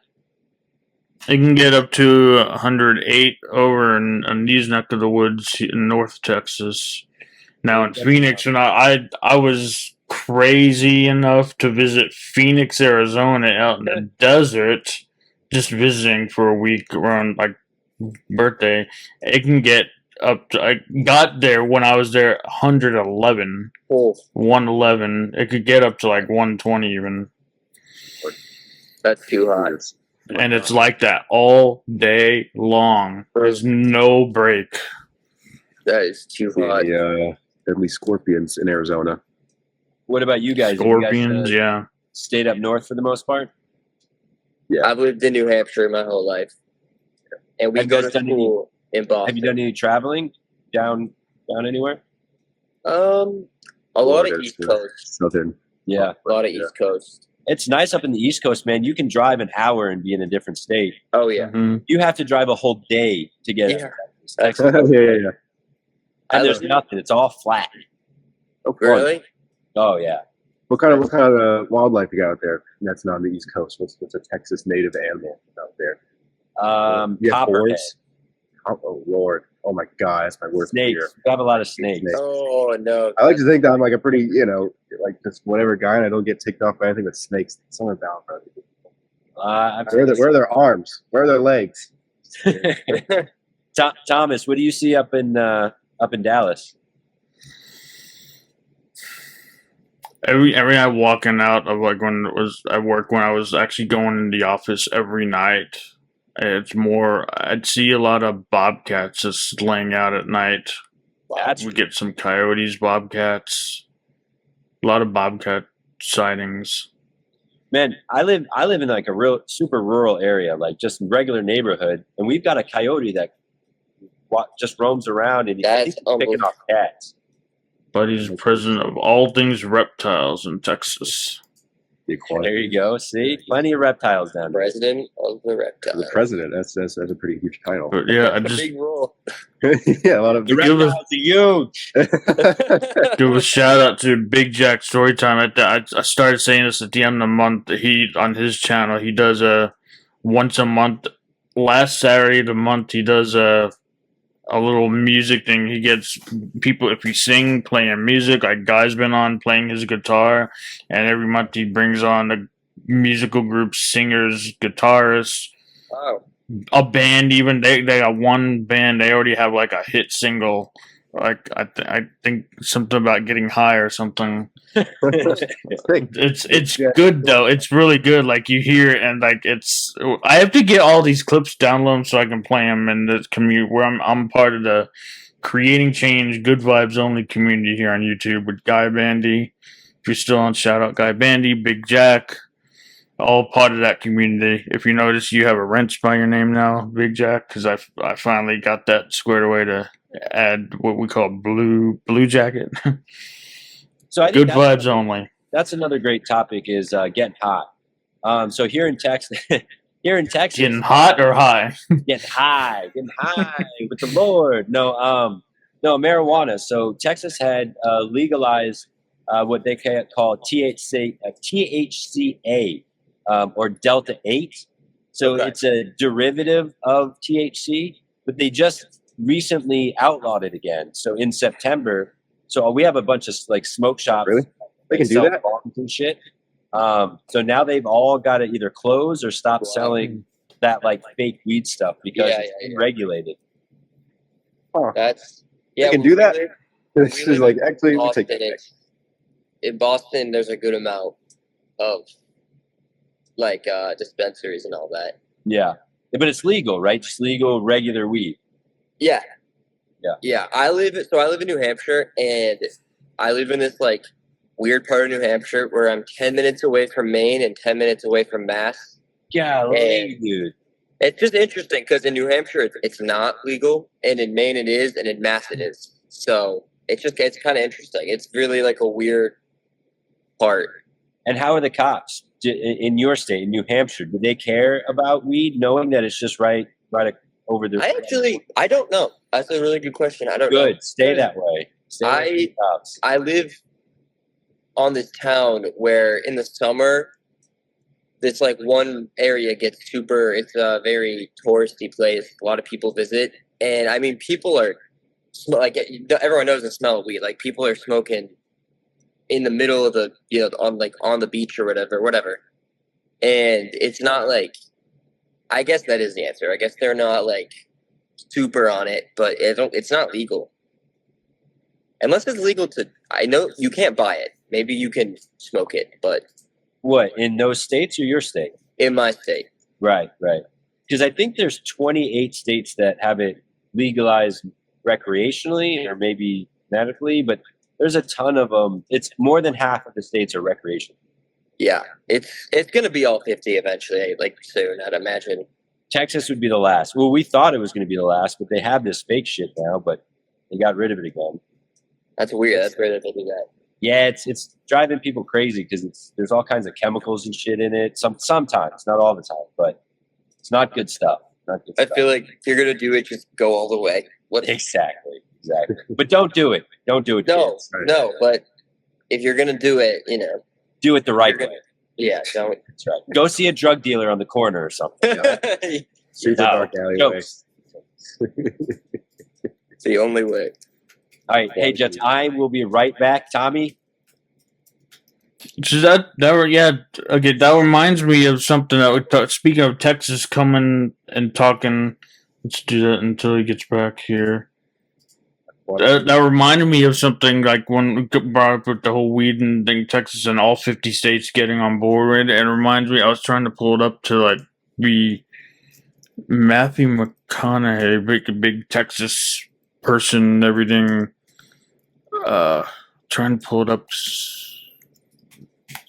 It can get up to 108 over in these neck of the woods in North Texas. Now in Phoenix, and I was crazy enough to visit Phoenix, Arizona, out in the desert, just visiting for a week around like birthday. It can get up to. I got there when I was there 111, Oh, 111. It could get up to like 120 even. that's too hot. And it's like that all day long. There's no break. That is too hot. The deadly scorpions in Arizona. What about you guys? Scorpions, You guys, yeah. stayed up north for the most part? I've lived in New Hampshire my whole life, and we Have you go guys to done school in Boston. Have you done any traveling down anywhere? A lot Florida, of East too. Coast. Oh, Southern. Yeah. A lot of East Coast. It's nice up in the East Coast, man. You can drive an hour and be in a different state. Oh yeah. Mhm. You have to drive a whole day to get Yeah. to Texas. yeah. And I there's live- nothing. It's all flat. Oh, fun. Really? Oh yeah. What kind of wildlife you got out there? That's not on the East Coast. What's a Texas native animal out there? You have Copperhead. boars? Oh Lord! Oh my God! That's my worst Snakes. fear. We have a lot of snakes. Snakes. Oh no. I like to think that I'm like a pretty, like just whatever guy, and I don't get ticked off by anything but snakes. Something about it. Where are their arms? Where are their legs? Thomas, what do you see up in up in Dallas? Every night walking out of like when it was at work, when I was actually going in the office every night, it's more. I'd see a lot of bobcats just laying out at night. We get some coyotes, bobcats, a lot of bobcat sightings. Man, I live in like a real super rural area, like just regular neighborhood, and we've got a coyote that just roams around and he's picking off cats. But he's president of all things reptiles in Texas. There you go. See, plenty of reptiles down there. President of the reptiles. The president. That's a pretty huge title. But yeah, That's a big role. Yeah, a lot of The reptiles are huge. give a shout out to Big Jack Storytime. I started saying this at the end of the month. He on his channel he does a once a month. Last Saturday of the month he does a little music thing. He gets people, if you sing, playing music. Like Guy's been on playing his guitar, and every month he brings on the musical groups, singers, guitarists, a band. Even they got one band. They already have like a hit single. Like I think something about getting high or something. It's good though. It's really good. Like you hear it and like it's. I have to get all these clips, download them so I can play them in the community where I'm part of the Creating Change Good Vibes Only community here on YouTube with Guy Bandy. If you're still on, shout out Guy Bandy, Big Jack, all part of that community. If you notice, you have a wrench by your name now, Big Jack, because I finally got that squared away to add what we call blue jacket. So I think good vibes only. That's another great topic is getting hot. So here in Texas, getting hot or high? Getting high with the Lord. No, marijuana. So Texas had legalized what they call THCA or Delta 8. So it's a derivative of THC, but they just recently outlawed it again. So in September, so we have a bunch of like smoke shops. Really? They can do that? And shit. So now they've all got to either close or stop selling that like fake weed stuff because it's regulated. Huh. They can do that? This is like actually in Boston there's a good amount of like dispensaries and all that. Yeah. But it's legal, right? Just legal regular weed. Yeah. I live in New Hampshire, and I live in this like weird part of New Hampshire where I'm 10 minutes away from Maine and 10 minutes away from Mass. Yeah, dude. It's just interesting because in New Hampshire it's not legal, and in Maine it is, and in Mass it is. So it's kind of interesting. It's really like a weird part. And how are the cops in your state, in New Hampshire? Do they care about weed, knowing that it's just right over there? I don't know. That's a really good question. I don't know. Good. Stay that way. I live on this town where in the summer, it's like one area gets it's a very touristy place. A lot of people visit. And I mean, people are like, everyone knows the smell of weed. Like people are smoking in the middle of the, on the beach or whatever. And it's not like, I guess that is the answer. I guess they're not like super on it, but it's not legal. Unless it's legal I know you can't buy it. Maybe you can smoke it, but. What, in those states or your state? In my state. Right. Because I think there's 28 states that have it legalized recreationally or maybe medically, but there's a ton of them. It's more than half of the states are recreational. Yeah, it's going to be all 50 eventually, like soon, I'd imagine. Texas would be the last. Well, we thought it was going to be the last, but they have this fake shit now, but they got rid of it again. That's weird. That's weird that they do that. Yeah, it's driving people crazy because there's all kinds of chemicals and shit in it. Sometimes, not all the time, but it's not good stuff. I feel like if you're gonna do it, just go all the way. Exactly. But don't do it. Don't do it. No. But if you're gonna do it, do it the right way. Yeah, don't. That's right. Go see a drug dealer on the corner or something. Super dark alleyway. It's the only way. All right, hey Jets, I will be right back. Tommy. So that reminds me of something that speaking of Texas coming and talking. Let's do that until he gets back here. That reminded me of something like when we brought up with the whole weed and thing, Texas and all 50 states getting on board with it. It reminds me, I was trying to pull it up to like be Matthew McConaughey, big Texas person and everything. Trying to pull it up,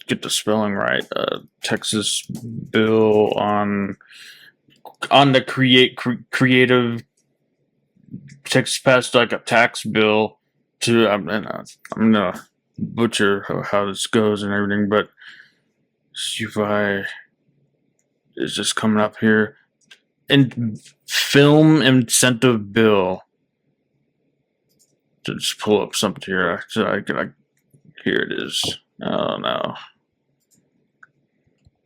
get the spelling right. Texas bill on the creative. Texas passed like a tax bill to. I'm gonna butcher how this goes and everything, but see if I is just coming up here. And film incentive bill. To just pull up something here. Here it is. Oh no.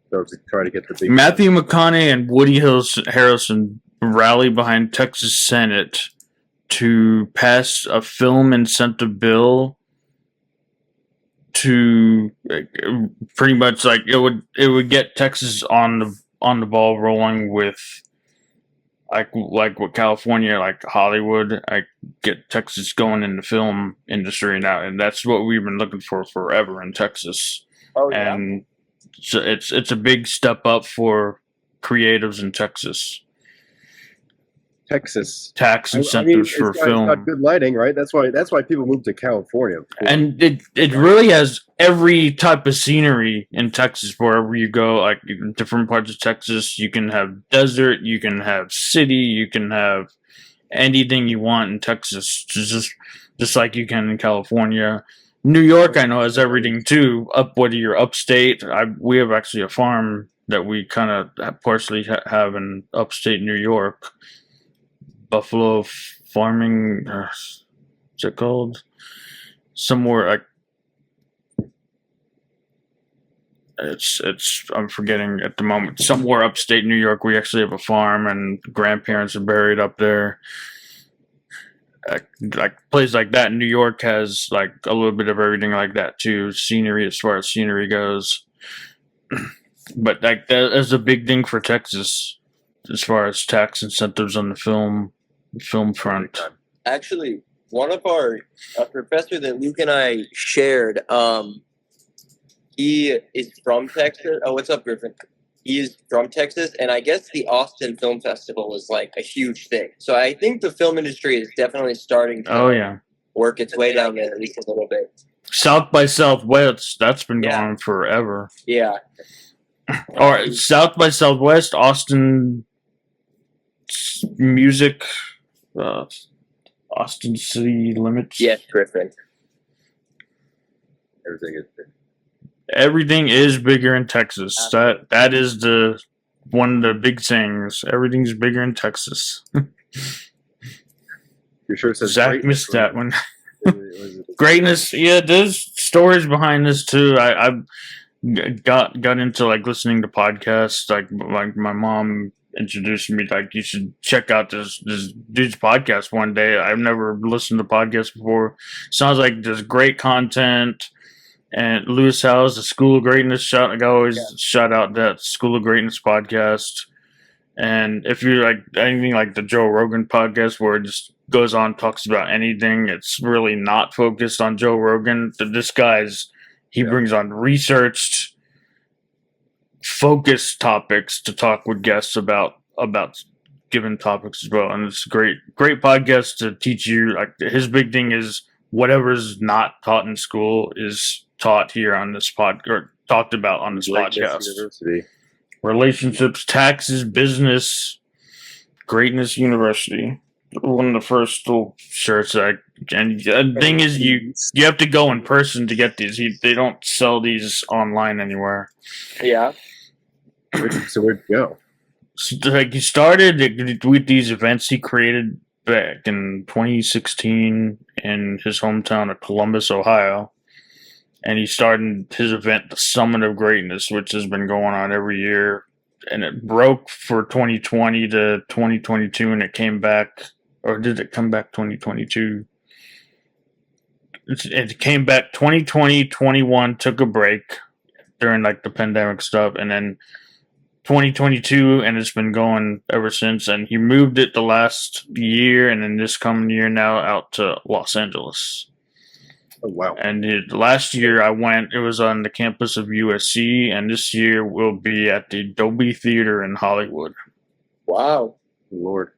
So to try to get the big Matthew McConaughey and Woody Harrelson rally behind Texas Senate to pass a film incentive bill to pretty much like it would get Texas on the ball rolling with like what California, like Hollywood, get Texas going in the film industry now, and that's what we've been looking for forever in Texas. Oh yeah. And so it's a big step up for creatives in Texas. Texas Tax incentives for film. It's got good lighting, right? That's why people move to California. And it really has every type of scenery in Texas wherever you go. Like in different parts of Texas, you can have desert, you can have city, you can have anything you want in Texas. Just like you can in California. New York, I know, has everything too. Whether you're upstate, we have actually a farm that we kind of partially have in upstate New York. Buffalo farming, what's it called? Somewhere it's I'm forgetting at the moment. Somewhere upstate New York, we actually have a farm, and grandparents are buried up there. Like places like that. New York has like a little bit of everything like that too. Scenery, as far as scenery goes, but like that is a big thing for Texas as far as tax incentives on the film front. Actually, one of our professor that Luke and I shared, he is from Texas. Oh, what's up, Griffin? He is from Texas, and I guess the Austin Film Festival is like a huge thing. So I think the film industry is definitely starting to work its way down there at least a little bit. South by Southwest, that's been going on forever. Yeah. All right, South by Southwest, Austin music. Austin City Limits. Yes, Griffin. Everything is bigger in Texas. That is one of the big things. Everything's bigger in Texas. You're sure it says Zach missed that one. Greatness. Yeah, there's stories behind this too. I got into like listening to podcasts. Like my mom introduced me, like, you should check out this dude's podcast one day. I've never listened to podcasts before. Sounds like there's great content. And Lewis Howes, the School of Greatness I always shout out that School of Greatness podcast. And if you're like anything like the Joe Rogan podcast, where it just goes on, talks about anything, it's really not focused on Joe Rogan. This guy's, he brings on researched, focused topics to talk with guests about given topics as well. And it's great podcast to teach you. Like, his big thing is whatever's not taught in school is taught here on this or talked about on this podcast. University. Relationships, taxes, business, Greatness University. One of the first little shirts. And the thing is, you have to go in person to get these. They don't sell these online anywhere. Yeah. So where'd you go? So, like, he started with these events he created back in 2016 in his hometown of Columbus, Ohio. And he started his event, the Summit of Greatness, which has been going on every year. And it broke for 2020 to 2022, and it came back. Or did it come back 2022? It came back 2020, 21, took a break during like the pandemic stuff. And then 2022, and it's been going ever since. And he moved it the last year, and then this coming year now out to Los Angeles. Oh, wow. And last year I went, it was on the campus of USC, and this year will be at the Dolby Theater in Hollywood. Wow, Lord.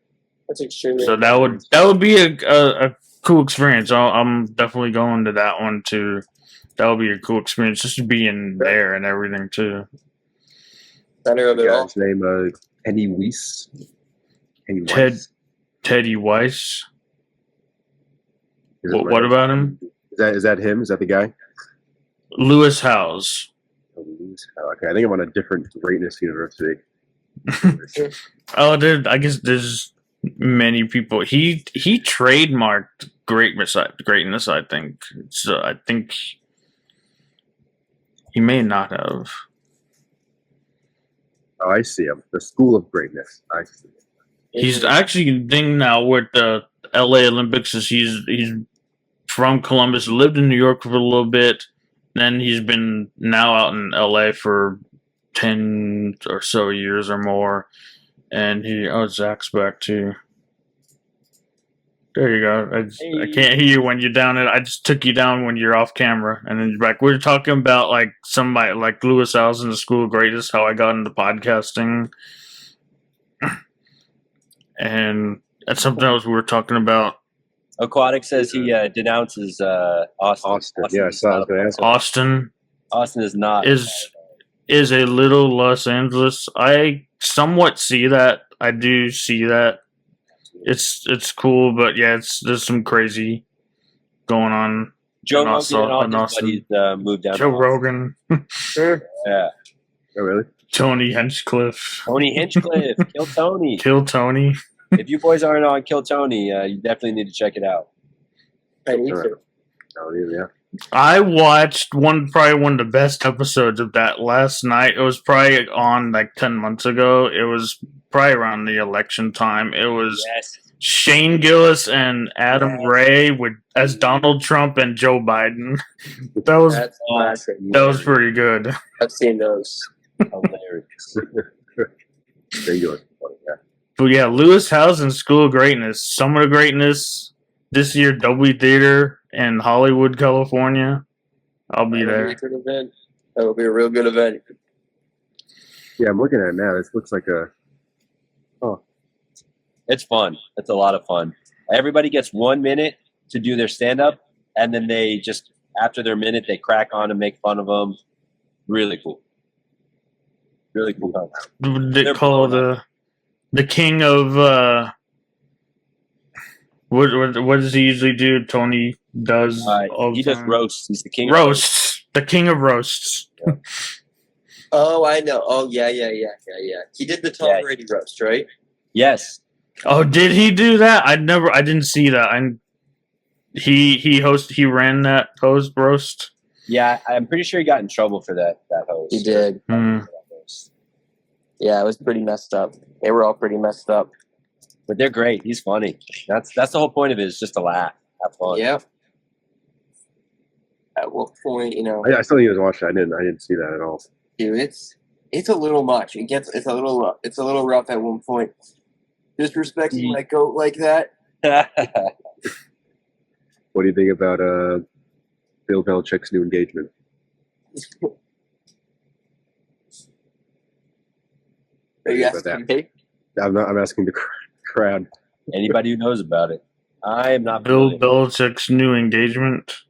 that's extremely. So that would be a cool experience. I'm definitely going to that one too. That would be a cool experience just to be in there and everything too. Center of it all. Guy's name, Teddy Weiss. Teddy Weiss. Is it What about him? Is that him? Is that the guy? Lewis Howes. Okay, I think I'm on a different greatness university. Oh, I guess there's many people. He trademarked greatness. I think. So I think he may not have. Oh, I see him. The School of Greatness. I see. He's actually thing now with the LA Olympics. Is he's from Columbus, lived in New York for a little bit, then he's been now out in LA for 10 or so years or more. And Zach's back too. There you go. I can't hear you when you're down. I just took you down when you're off camera, and then you're back. We were talking about like somebody like Lewis Howes in the School of Greatness, how I got into podcasting, and that's something else we were talking about. Aquatic says he denounces Austin. Yeah, I saw. I was going to ask. Austin is not is a little Los Angeles. I somewhat see that. I do see that. It's cool, but yeah, there's some crazy going on. Joe Rogan and all his buddies moved down. Joe Rogan. Sure. Yeah. Oh, really? Tony Hinchcliffe. Tony Hinchcliffe. Kill Tony. Kill Tony. If you boys aren't on Kill Tony, you definitely need to check it out. I need to. Oh, yeah. I watched probably one of the best episodes of that last night. It was probably on like 10 months ago. It was probably around the election time. It was Shane Gillis and Adam Ray as Donald Trump and Joe Biden. That was pretty good. I've seen those. Hilarious. But yeah, Lewis Howes and School of Greatness. Summer of Greatness this year, Dolby Theater in Hollywood, California. I'll be there. That will be a real good event. Yeah, I'm looking at it now. This looks like It's fun. It's a lot of fun. Everybody gets 1 minute to do their stand-up, and then they just, after their minute, they crack on and make fun of them. Really cool. Really cool. They call the king of what does he usually do? Tony does he does roasts. He's the king roasts. The king of roasts. Yeah. Oh, I know. Oh, yeah. He did the Tom Brady roast, right? Yes. Oh, did he do that? I didn't see that. He ran that post roast. Yeah, I'm pretty sure he got in trouble for that host. He did. Yeah, it was pretty messed up. They were all pretty messed up. But they're great. He's funny. That's the whole point of it, is just to laugh, have fun. Yeah. At what point, I still need to watch that. I didn't see that at all. Dude, it's a little much. It's a little rough at one point. Disrespecting my goat like that. What do you think about Bill Belichick's new engagement? Are you asking me? I'm asking the crowd. Anybody who knows about it. I am not. Bill Belichick's new engagement.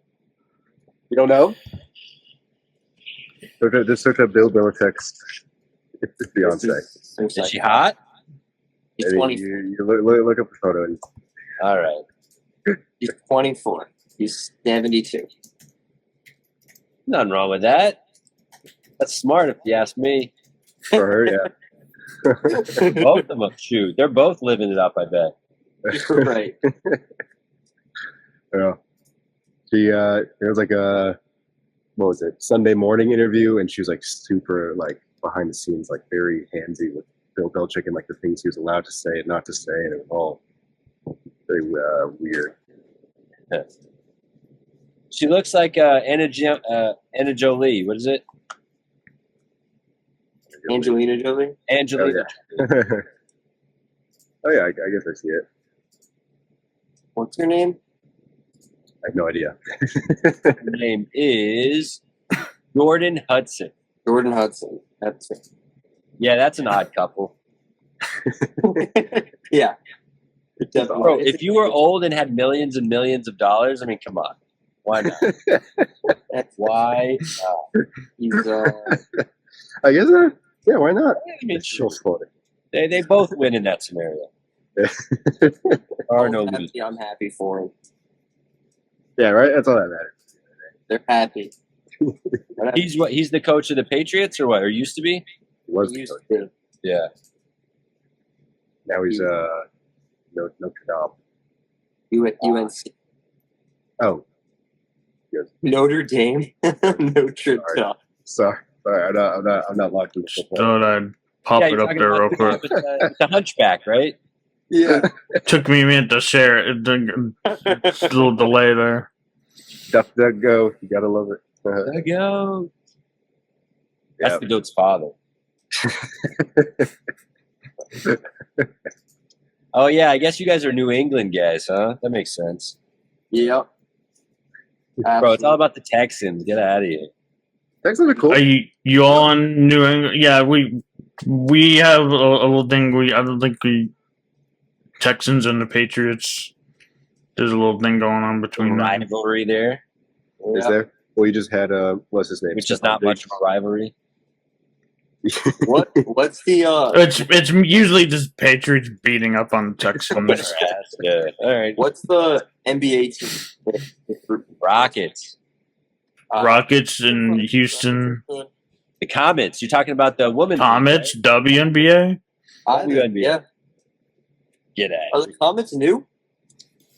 You don't know? Just search up Bill Belichick's fiance. Is she hot? He's 24. You look up the photo. All right. He's 24. He's 72. Nothing wrong with that. That's smart if you ask me. For her, yeah. Both of them, shoot. They're both living it up, I bet. You're right. Yeah. It was like what was it? Sunday morning interview, and she was like super like behind the scenes, like very handsy with Bill Belichick and like the things he was allowed to say and not to say, and it was all very weird. Yeah. She looks like Anna Jolie. What is it? Angelina Jolie. Angelina. Oh yeah, I guess I see it. What's her name? I have no idea. Her name is Jordan Hudson. Jordan Hudson. That's it. Yeah, that's an odd couple. Yeah. Definitely. Bro, if you were old and had millions and millions of dollars, I mean, come on. Why not? Why not? He's I guess yeah, why not? I mean, It's so funny. they both win in that scenario. Or no happy. lose. I'm happy for him. Yeah, right? That's all that matters. They're happy. He's the coach of the Patriots or what? Or used to be? Was He the used coach. to. Yeah. Now he's Notre Dame. UNC. Oh, Notre Dame. Notre Dame. sorry. I'm not locked in football. Thought I'd pop it you're up talking there about real quick. with the hunchback, right? Yeah. Took me a minute to share it. It's a little delay there. Duck, go. You gotta love it. There you go. That's Yeah. the goat's father. Oh yeah, I guess you guys are New England guys, huh? That makes sense. Yep. Bro, it's all about the Texans. Get out of here. Texans are cool. Are you on New England? Yeah, we have a little thing. I don't think we Texans and the Patriots. There's a little thing going on between them. Rivalry there, Is there? Well, you just had what's his name? which is not much of a rivalry. What's the It's usually just Patriots beating up on the Texans. Yeah. All right. what's the NBA team? Rockets. Rockets in Houston. The Comets. You're talking about the women's Comets, league, WNBA. WNBA. Yeah. right? Get at Are it. the Comets new?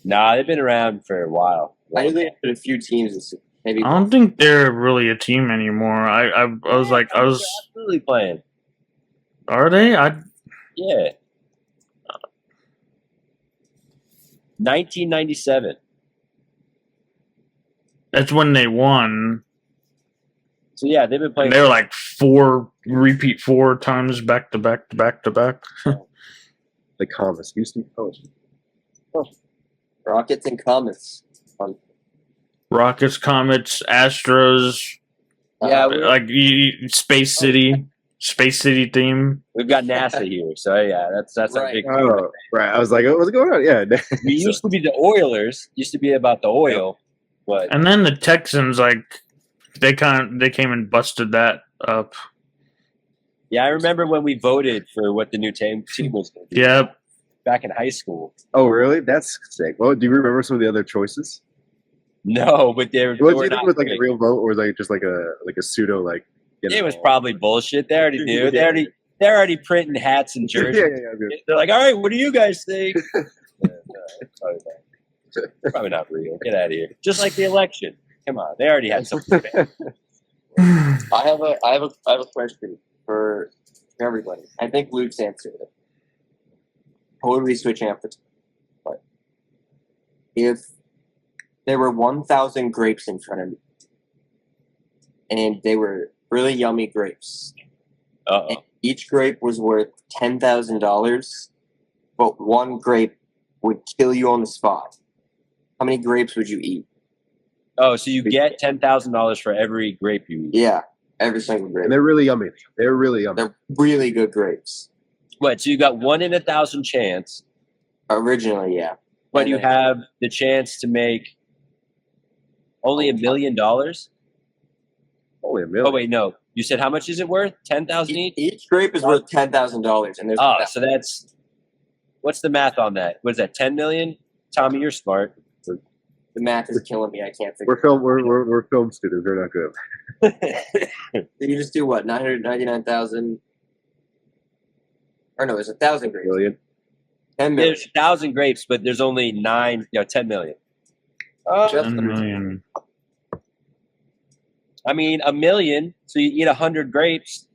Nah, they've been around for a while. I knew they had a few teams. This maybe. I don't think they're really a team anymore. I was like, They're absolutely playing. are they? Yeah. 1997. That's when they won. So yeah, they've been playing. And they were like four times back to back to back to back. The Comets. Houston. Oh, Rockets and Comets. Rockets, Comets, Astros, Yeah, like Space City theme. we've got NASA here, so yeah, that's our Right. big. oh, right. I was like, oh, what's going on? Yeah. We used to be the Oilers. Used to be about the oil, but And then the Texans, like they came and busted that up. yeah, I remember when we voted for what the new team was going to be. Yep. Back in high school. Oh, really? That's sick. Well, do you remember some of the other choices? No, but they What do were you think not was like great. a real vote, or was like just like a pseudo like? It was probably bullshit. They already knew. They're already printing hats and jerseys. yeah. They're like, all right, what do you guys think? Probably not real. Get out of here. Just like the election. Come on, they already had something bad. I have a question for everybody. I think Luke's answered it. Totally switching up the time. But if there were 1,000 grapes in front of me, and they were really yummy grapes, and each grape was worth $10,000, but one grape would kill you on the spot, how many grapes would you eat? Oh, so you get $10,000 for every grape you eat. Yeah, every single grape. And they're really yummy. They're really yummy. They're really good grapes. What? So you got 1 in 1,000 chance, Originally, yeah. but And you then- have the chance to make only $1 million. Only a million. Oh wait, no. You said how much is it worth? 10,000 each. Each grape is worth $10,000, and there's Oh, so that's what's the math on that? What is that? 10 million? Tommy, you're smart. the math is killing me. I can't figure. We're film students. We're not good. You just do what? 999,000. Or no, there's 1,000 grapes. Million. 10 million. There's 1,000 grapes, but there's only 10 million. Just 10 million. I mean, 1 million. So you eat 100 grapes.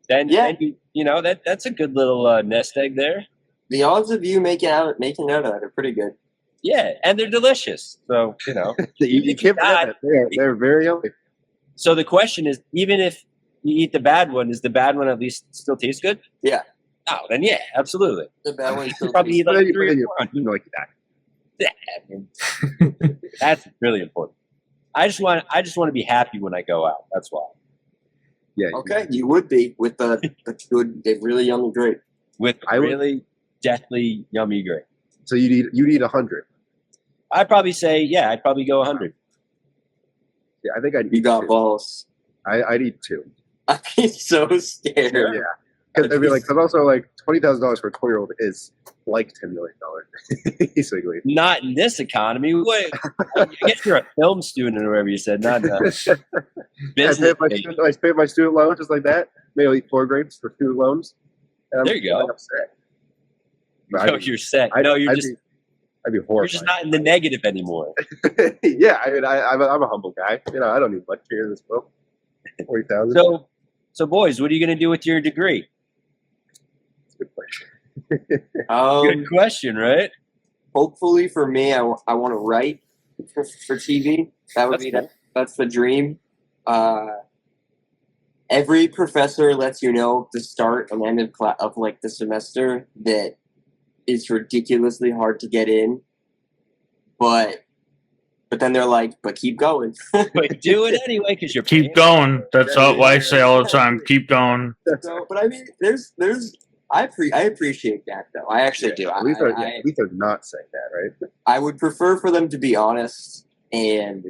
Then you know that's a good little nest egg there. the odds of you making out of that are pretty good. Yeah, and they're delicious. So you know. You can't forget that. They're very yummy. So the question is, even if you eat the bad one, does the bad one at least still taste good? Yeah. Oh, then yeah, absolutely. The bad one still Probably eat But like then 3 or you 4. know, like that. Yeah, I mean, that's really important. I just want to be happy when I go out. That's why. Yeah. Okay, you would be with the really yummy grape. With really deathly yummy grape. So you'd eat 100. I'd probably say, yeah, I'd probably go 100. Yeah, I think I'd eat You got 2. balls. I'd eat 2. I'd be so scared. Yeah. Because I'd be like, because also like $20,000 for a 20-year-old is like $10 million, basically. Not in this economy. Wait, I guess you're a film student or whatever you said, not business. I pay my student loan just like that. Maybe I'll eat 4 grapes for student loans. There you go. No, you're set. No, I'd be horrified. You're just not in the negative anymore. Yeah, I mean, I'm a humble guy. You know, I don't need much here in this book. 40,000. So boys, what are you going to do with your degree? Good question. Good question, right? Hopefully for me, I want to write for TV. That's the dream. Every professor lets you know the start and end of like the semester that it's ridiculously hard to get in, but then they're like, but keep going. But do it anyway because you're keep going. That's all I say all the time. Keep going. So, but I mean, I appreciate that though. I actually do. At least they're not saying that, right? I would prefer for them to be honest and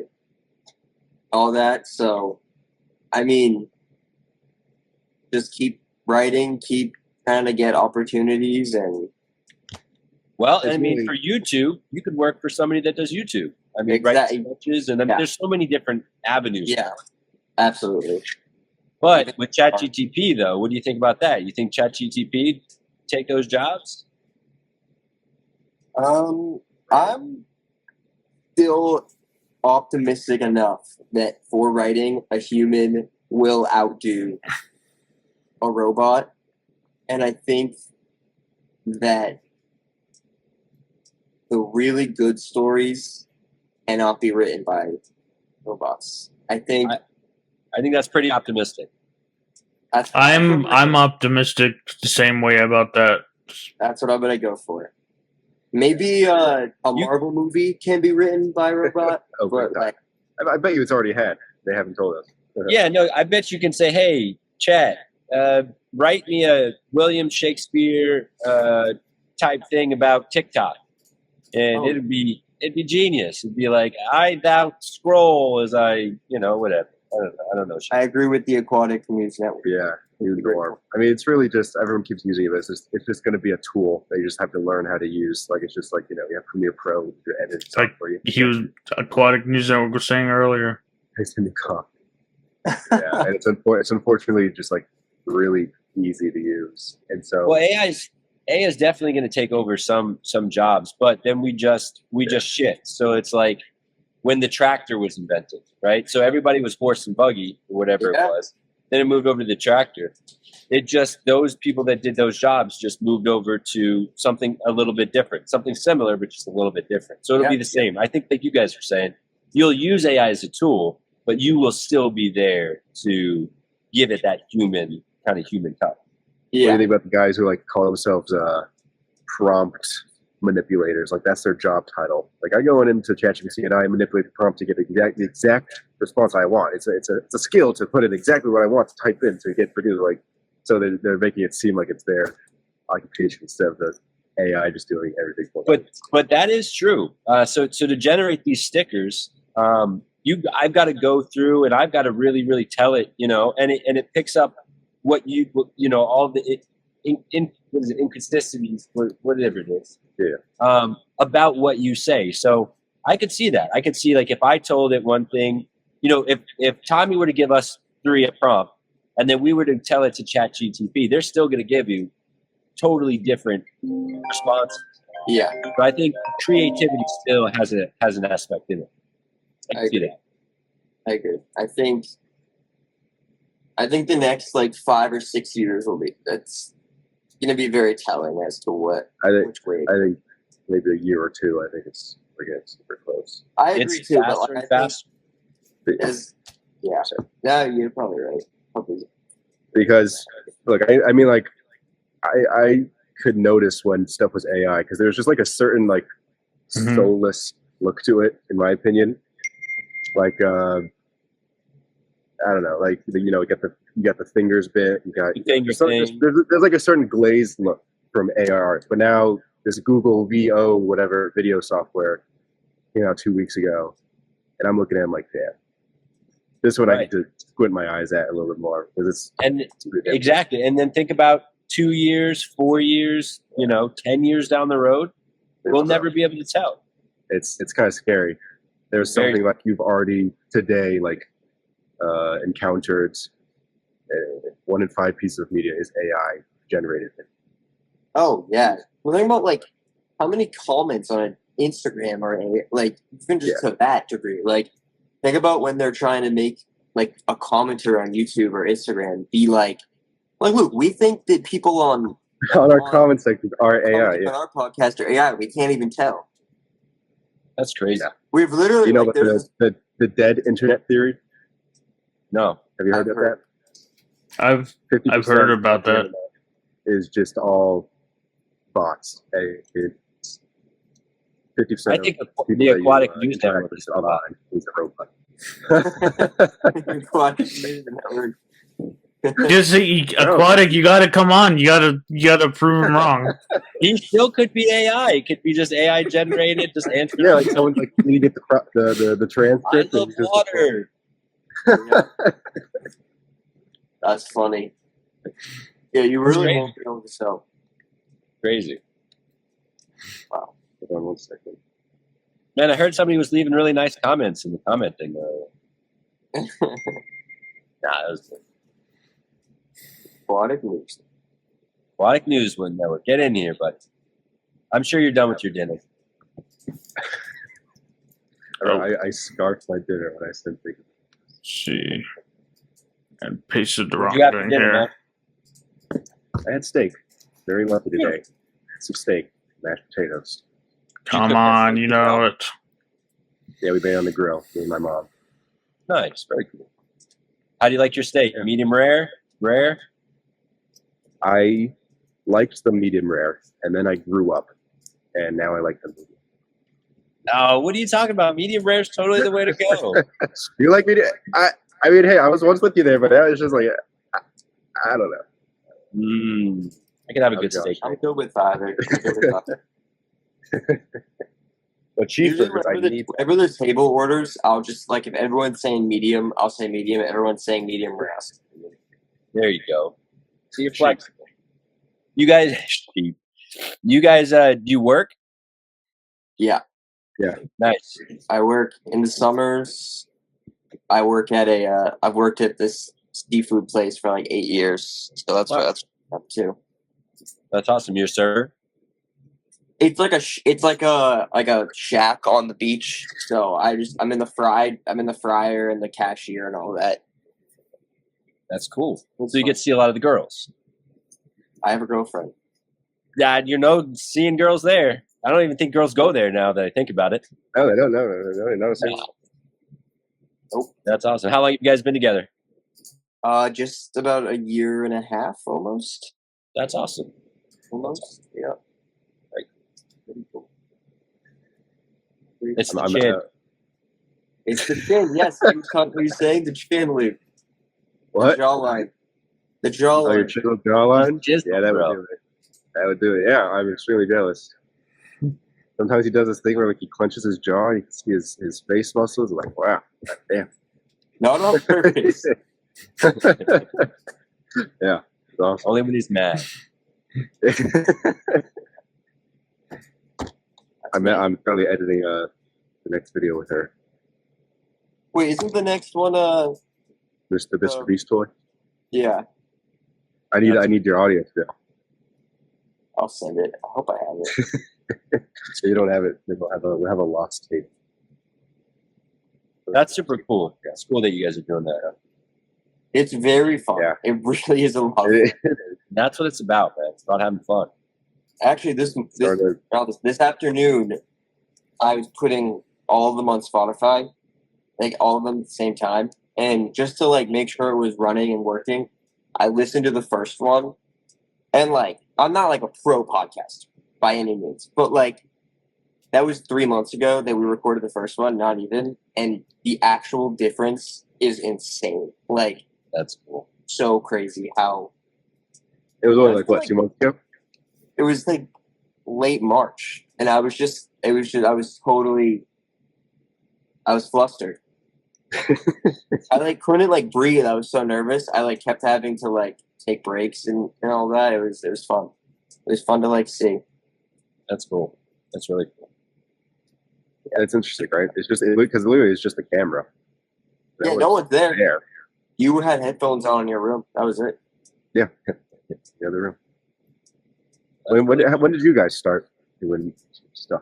all that. So, I mean, just keep writing, keep trying to get opportunities, and well, I mean, for YouTube, you could work for somebody that does YouTube. I mean, exactly. Write sketches, and I mean, there's so many different avenues. Yeah, absolutely. But with ChatGPT, though, what do you think about that? You think ChatGPT take those jobs? I'm still optimistic enough that for writing, a human will outdo a robot, and I think that the really good stories cannot be written by robots. I think that's pretty optimistic. I'm optimistic the same way about that. That's what I'm gonna go for. Maybe a Marvel movie can be written by a robot. But like, I bet you it's already had. They haven't told us. Yeah, no, I bet you can say, "Hey, Chat, write me a William Shakespeare type thing about TikTok," and it'd be genius. It'd be like, "thou scroll as I, whatever." I don't know. I agree with the Aquatic News Network. Yeah, I mean, it's really just everyone keeps using it. It's just going to be a tool that you just have to learn how to use. Like it's just like you have Premiere Pro, your edit like for you. He was Aquatic News Network was saying earlier. It's in the coffee. Yeah, and it's unfortunately just like really easy to use, and so AI is definitely going to take over some jobs, but then we just shift. So it's like when the tractor was invented, right? So everybody was horse and buggy or whatever it was. Then it moved over to the tractor. It just, those people that did those jobs just moved over to something a little bit different, something similar, but just a little bit different. So it'll be the same. I think like you guys are saying, you'll use AI as a tool, but you will still be there to give it that human touch. Yeah. What do you think about the guys who like call themselves prompt manipulators? Like that's their job title. Like I go into ChatGPT and I manipulate the prompt to get the exact response I want. It's a skill to put in exactly what I want to type in to get produced. Like so they're making it seem like it's their occupation instead of the AI just doing everything for them. But that is true. So to generate these stickers, I've got to go through and I've got to really really tell it, and it picks up what all the what is it, inconsistencies, whatever it is, about what you say. So I could see that. I could see like if I told it one thing, if Tommy were to give us 3 a prompt, and then we were to tell it to ChatGPT, they're still going to give you totally different responses. Yeah, but I think creativity still has an aspect in it. I see that. I agree. I think the next like 5 or 6 years that's going to be very telling as to which way. I think maybe a year or 2. I think it's super close. I agree too. Faster and faster. Yeah, you're probably right. Probably because look, I mean, like, I could notice when stuff was AI because there's just like a certain like soulless look to it, in my opinion. Like, I don't know, like you got the fingers bit, you got there's like a certain glazed look from AI art, but now this Google VO whatever video software came out 2 weeks ago, and I'm looking at them like, damn, this one I need to squint my eyes at a little bit more because it's exactly. And then think about 2 years, 4 years, 10 years down the road, we'll never be able to tell. It's kind of scary. There's something like you've already today like encountered. 1 in 5 pieces of media is AI generated. Oh yeah, we're thinking about like how many comments on Instagram are like even just to that degree. Like think about when they're trying to make like a commenter on YouTube or Instagram be like look, we think that people on our comment sections are AI. On our podcast are AI. We can't even tell. That's crazy. Yeah. We've literally about the dead internet theory. No, have you heard of that? I've heard about that. Is just all bots. It's 50%. I think the aquatic news network is a bot. He's a robot. Just aquatic, you gotta come on. You gotta prove him wrong. He still could be AI. It could be just AI generated, just answer. Yeah, like someone's like, you need to get the transcript. I love water. That's funny. Yeah, you really won't be able to tell. Crazy. Wow. Hold on 1 second. Man, I heard somebody was leaving really nice comments in the comment thing. That was Aquatic news. Aquatic news network. Get in here, but I'm sure you're done with your dinner. I scarfed my dinner when I said things. See. And pasted the wrong thing here. I had steak. Very lucky today. Some steak, mashed potatoes. Come on, you know it. Yeah, we made it on the grill. Me and my mom. Nice, very cool. How do you like your steak? Medium rare? Rare? I liked the medium rare, and then I grew up, and now I like the medium. No, what are you talking about? Medium rare is totally the way to go. You like medium? I mean, hey, I was once with you there, but that was just like, I don't know. I could have a good steak. I'm good with either. But cheeseburgers, whenever there's table orders, I'll just like if everyone's saying medium, I'll say medium. If everyone's saying medium rare. There you go. So you're flexible. You guys, do you work? Yeah. Yeah. Nice. I work in the summers. I've worked at this seafood place for like 8 years. So that's up too. That's awesome. You're a server? It's like a shack on the beach. So I'm in the fryer and the cashier and all that. That's cool. So you get to see a lot of the girls. I have a girlfriend. Yeah, seeing girls there. I don't even think girls go there now that I think about it. No, they don't. No. Nope. That's awesome. How long have you guys been together? Just about a year and a half, almost. That's awesome. Almost, yeah. Pretty cool. It's the chin. It's the chin, yes. You're saying the chin, Luke. What? The jawline. The jawline. Oh, your jawline? Yeah, that would do it. That would do it. Yeah, I'm extremely jealous. Sometimes he does this thing where like he clenches his jaw, you can see his face muscles. Like, wow, damn. Not on purpose. Yeah, it's awesome. Only when he's mad. I'm currently editing the next video with her. Wait, isn't the next one Mr. Beast toy? Yeah. I need your audio still. I'll send it. I hope I have it. So you don't have it. We'll have a lost tape. That's super cool. Yeah, it's cool that you guys are doing that. It's very fun. Yeah. It really is a lot of fun. That's what it's about, man. It's about having fun. Actually, this afternoon, I was putting all of them on Spotify, like all of them at the same time, and just to like make sure it was running and working, I listened to the first one, and like I'm not like a pro podcaster by any means, but like that was 3 months ago that we recorded the first one, not even, and the actual difference is insane. Like That's cool. so crazy how It was only like what, 2 months ago? it was like late March, and I was flustered. I like couldn't like breathe. I was so nervous. I like kept having to like take breaks and all that. It was fun. It was fun to like see. That's cool. That's really cool. Yeah, it's interesting, right? It's just because literally it's just the camera. Yeah, no one's there. There. You had headphones on in your room. That was it. Yeah, the other room. When did you guys start doing stuff?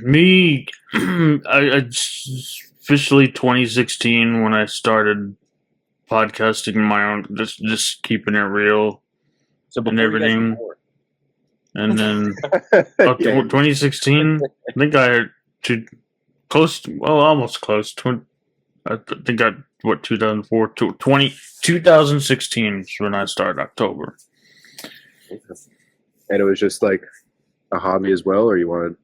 Me, officially 2016 when I started podcasting my own, just keeping it real So and everything. And then Yeah. 2016, I think I had almost close. I think 2004, 2016 is when I started, October. And it was just like a hobby as well, or you wanted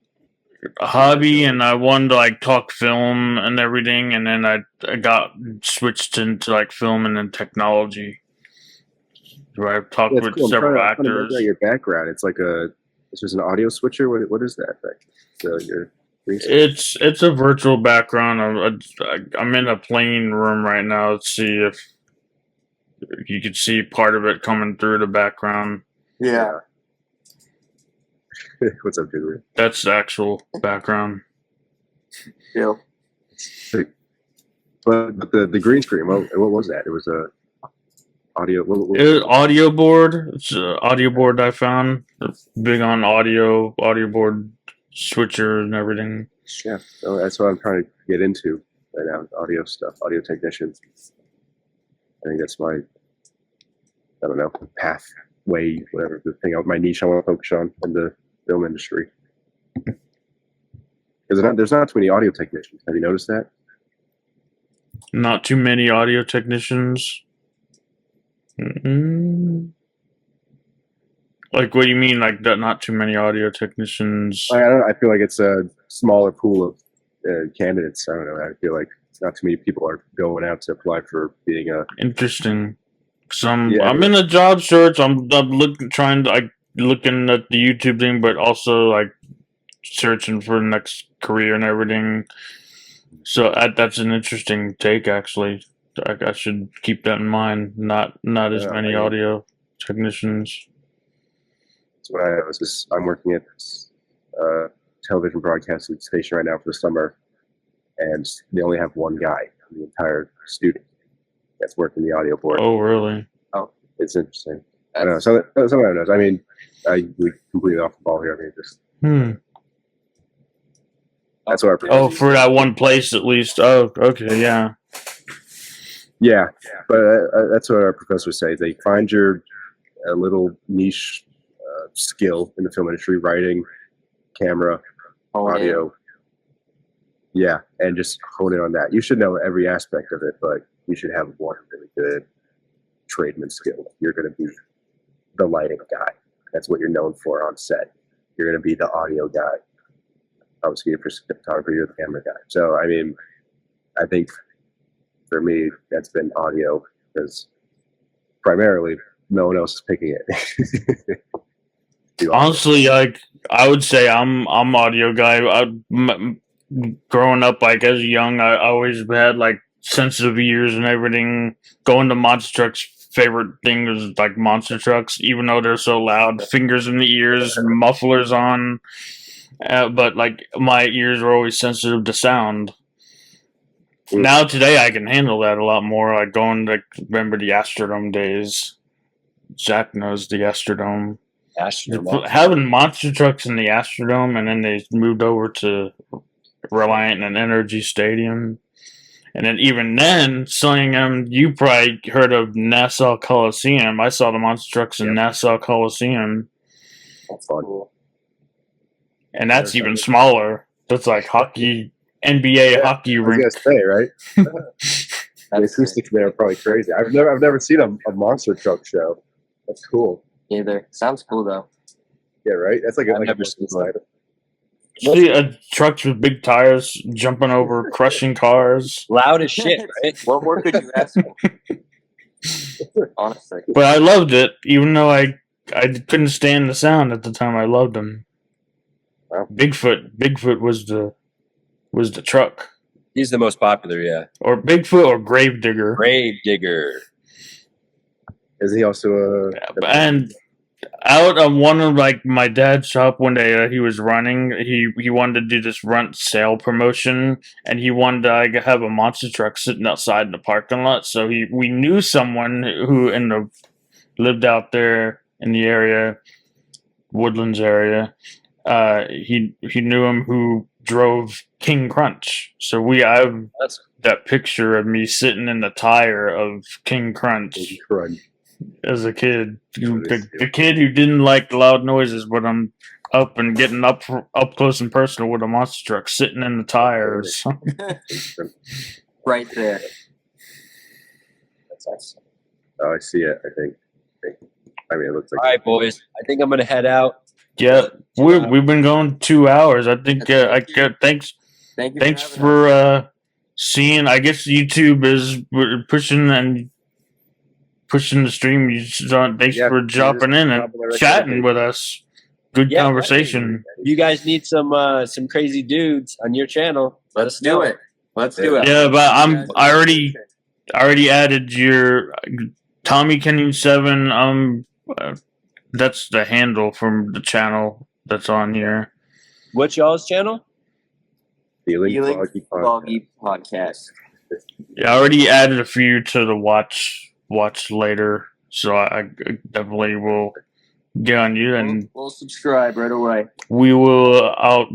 a hobby, and I wanted to like talk film and everything, and then I got switched into like film and then technology, where I talked with cool. several I'm trying to actors. look at your background. It's like it's just an audio switcher. What is that thing? So your It's a virtual background. I'm in a plane room right now. Let's see if you could see part of it coming through the background. Yeah. What's up, Julia? That's the actual background. Yeah. But the green screen, what was that? It was a audio. What It was audio board. It's an audio board I found. It's big on audio board switcher and everything. Yeah, so that's what I'm trying to get into right now. Audio stuff, audio technician. I think that's my, I don't know, pathway, whatever the thing, my niche I want to focus on in the film industry. Because there's not too many audio technicians. Have you noticed that? Not too many audio technicians. Like, what do you mean? Like, not too many audio technicians? I don't know. I feel like it's a smaller pool of candidates. I don't know. I feel like not too many people are going out to apply for being a. Interesting. I'm in a job search. I'm looking at the YouTube thing, but also like searching for the next career and everything. So that's an interesting take, actually. I should keep that in mind. Not as many audio technicians. That's what I'm working at this television broadcasting station right now for the summer, and they only have one guy on the entire studio that's working the audio board. Oh, really? Oh, it's interesting. I don't know. Someone knows. I mean, we completely off the ball here. I mean, just. That's what our for that one place at least. Oh, okay, yeah. Yeah, but that's what our professors say. They find your little niche skill in the film industry: writing, camera, audio. Yeah, and just hone in on that. You should know every aspect of it, but you should have one really good tradesman skill. You're going to be the lighting guy. That's what you're known for on set. You're going to be the audio guy. Obviously, you're the photographer, you're the camera guy. So, I mean, I think for me, that's been audio because primarily no one else is picking it. Honestly, like I would say, I'm audio guy. Growing up, like as young, I always had like sensitive ears and everything. Going to monster trucks. Favorite thing was like monster trucks, even though they're so loud. Fingers in the ears, mufflers on. But like my ears were always sensitive to sound. Now today I can handle that a lot more. Like going to remember the Astrodome days. Jack knows the Astrodome. Having monster trucks in the Astrodome, and then they moved over to Reliant and Energy Stadium. And then even then, seeing them, you probably heard of Nassau Coliseum. I saw the monster trucks in Nassau Coliseum. That's fun. And that's even smaller. That's like hockey, NBA hockey rink. I was gonna say, right? The acoustics there are probably crazy. I've never seen a monster truck show. That's cool. Either. Sounds cool though. Yeah, right. That's like I've a never seen one. See trucks with big tires jumping over, crushing cars. Loud as shit, right? What more could you ask for? Honestly. But I loved it, even though I couldn't stand the sound at the time. I loved them. Wow. Bigfoot was the truck, He's the most popular, yeah. or Bigfoot or Gravedigger. Grave digger. Is he also And out of one of like my dad's shop one day, he was running. He wanted to do this runt sale promotion, and he wanted to like, have a monster truck sitting outside in the parking lot. So we knew someone who lived out there in the area, Woodlands area. He knew him who drove King Crunch. So I have that picture of me sitting in the tire of King Crunch as a kid. The kid who didn't like the loud noises, but I'm up and getting up close and personal with a monster truck sitting in the tires. Right there. That's awesome. Oh, I see it. I think. I mean, it looks like. All right, boys. I think I'm gonna head out. Yeah, we've been going 2 hours. I think. Thanks. Thanks for seeing. I guess YouTube is pushing the stream. Thanks for jumping in and chatting with us. Good conversation. You guys need some crazy dudes on your channel. Let's do it. Let's do it. Yeah, but I already added your Tommy Kenyon 7. That's the handle from the channel that's on here. What's y'all's channel? Feeling Froggy podcast. Yeah, I already added a few to the watch later, so I definitely will get on you, and we'll subscribe right away. We will. I'll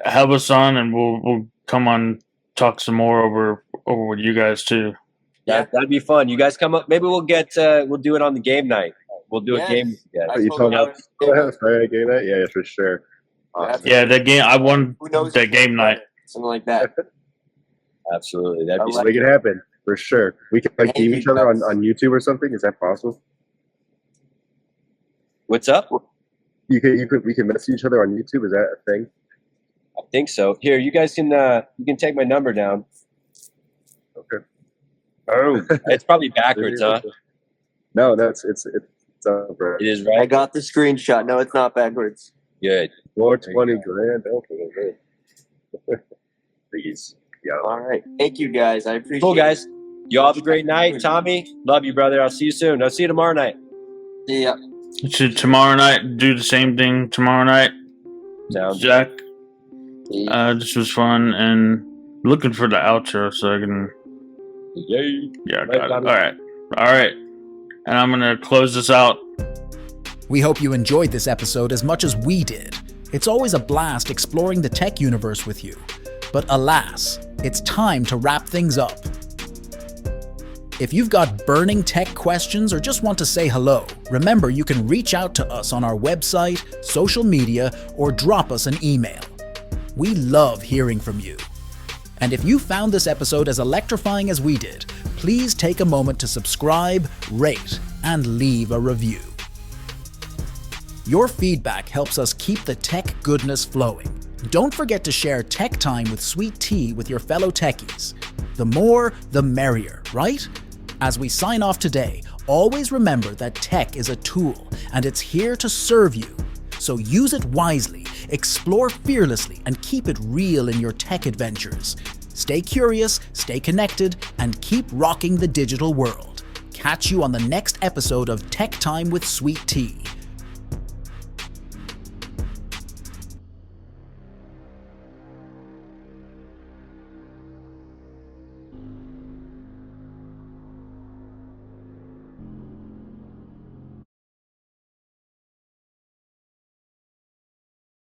have us on, and we'll come on, talk some more over with you guys too. Yeah, that'd be fun. You guys come up. Maybe we'll do it on the game night. We'll do a game. Yeah, you talking about Friday game night? Yeah, for sure. Awesome. Yeah, that game. I won that game night. Something like that. Absolutely, that'd be make it happen for sure. We can team each other on YouTube or something. Is that possible? What's up? We can message each other on YouTube. Is that a thing? I think so. Here, you guys can you can take my number down. Okay. Oh, it's probably backwards, huh? No, it's right. It is right. I got the screenshot. No, it's not backwards. Good. 420 grand. Okay. Please. Yeah. All right. Thank you, guys. I appreciate it. Cool, guys. Y'all have a great night. Tommy, love you, brother. I'll see you soon. I'll see you tomorrow night. See ya. So tomorrow night, do the same thing tomorrow night. Jack. This was fun, and looking for the outro so I can. Yeah, got it. All right. And I'm gonna close this out. We hope you enjoyed this episode as much as we did. It's always a blast exploring the tech universe with you. But alas, it's time to wrap things up. If you've got burning tech questions or just want to say hello, remember you can reach out to us on our website, social media, or drop us an email. We love hearing from you. And if you found this episode as electrifying as we did, please take a moment to subscribe, rate, and leave a review. Your feedback helps us keep the tech goodness flowing. Don't forget to share Tech Time with Sweet Tea with your fellow techies. The more, the merrier, right? As we sign off today, always remember that tech is a tool and it's here to serve you. So use it wisely, explore fearlessly, and keep it real in your tech adventures. Stay curious, stay connected, and keep rocking the digital world. Catch you on the next episode of Tech Time with Sweet Tea.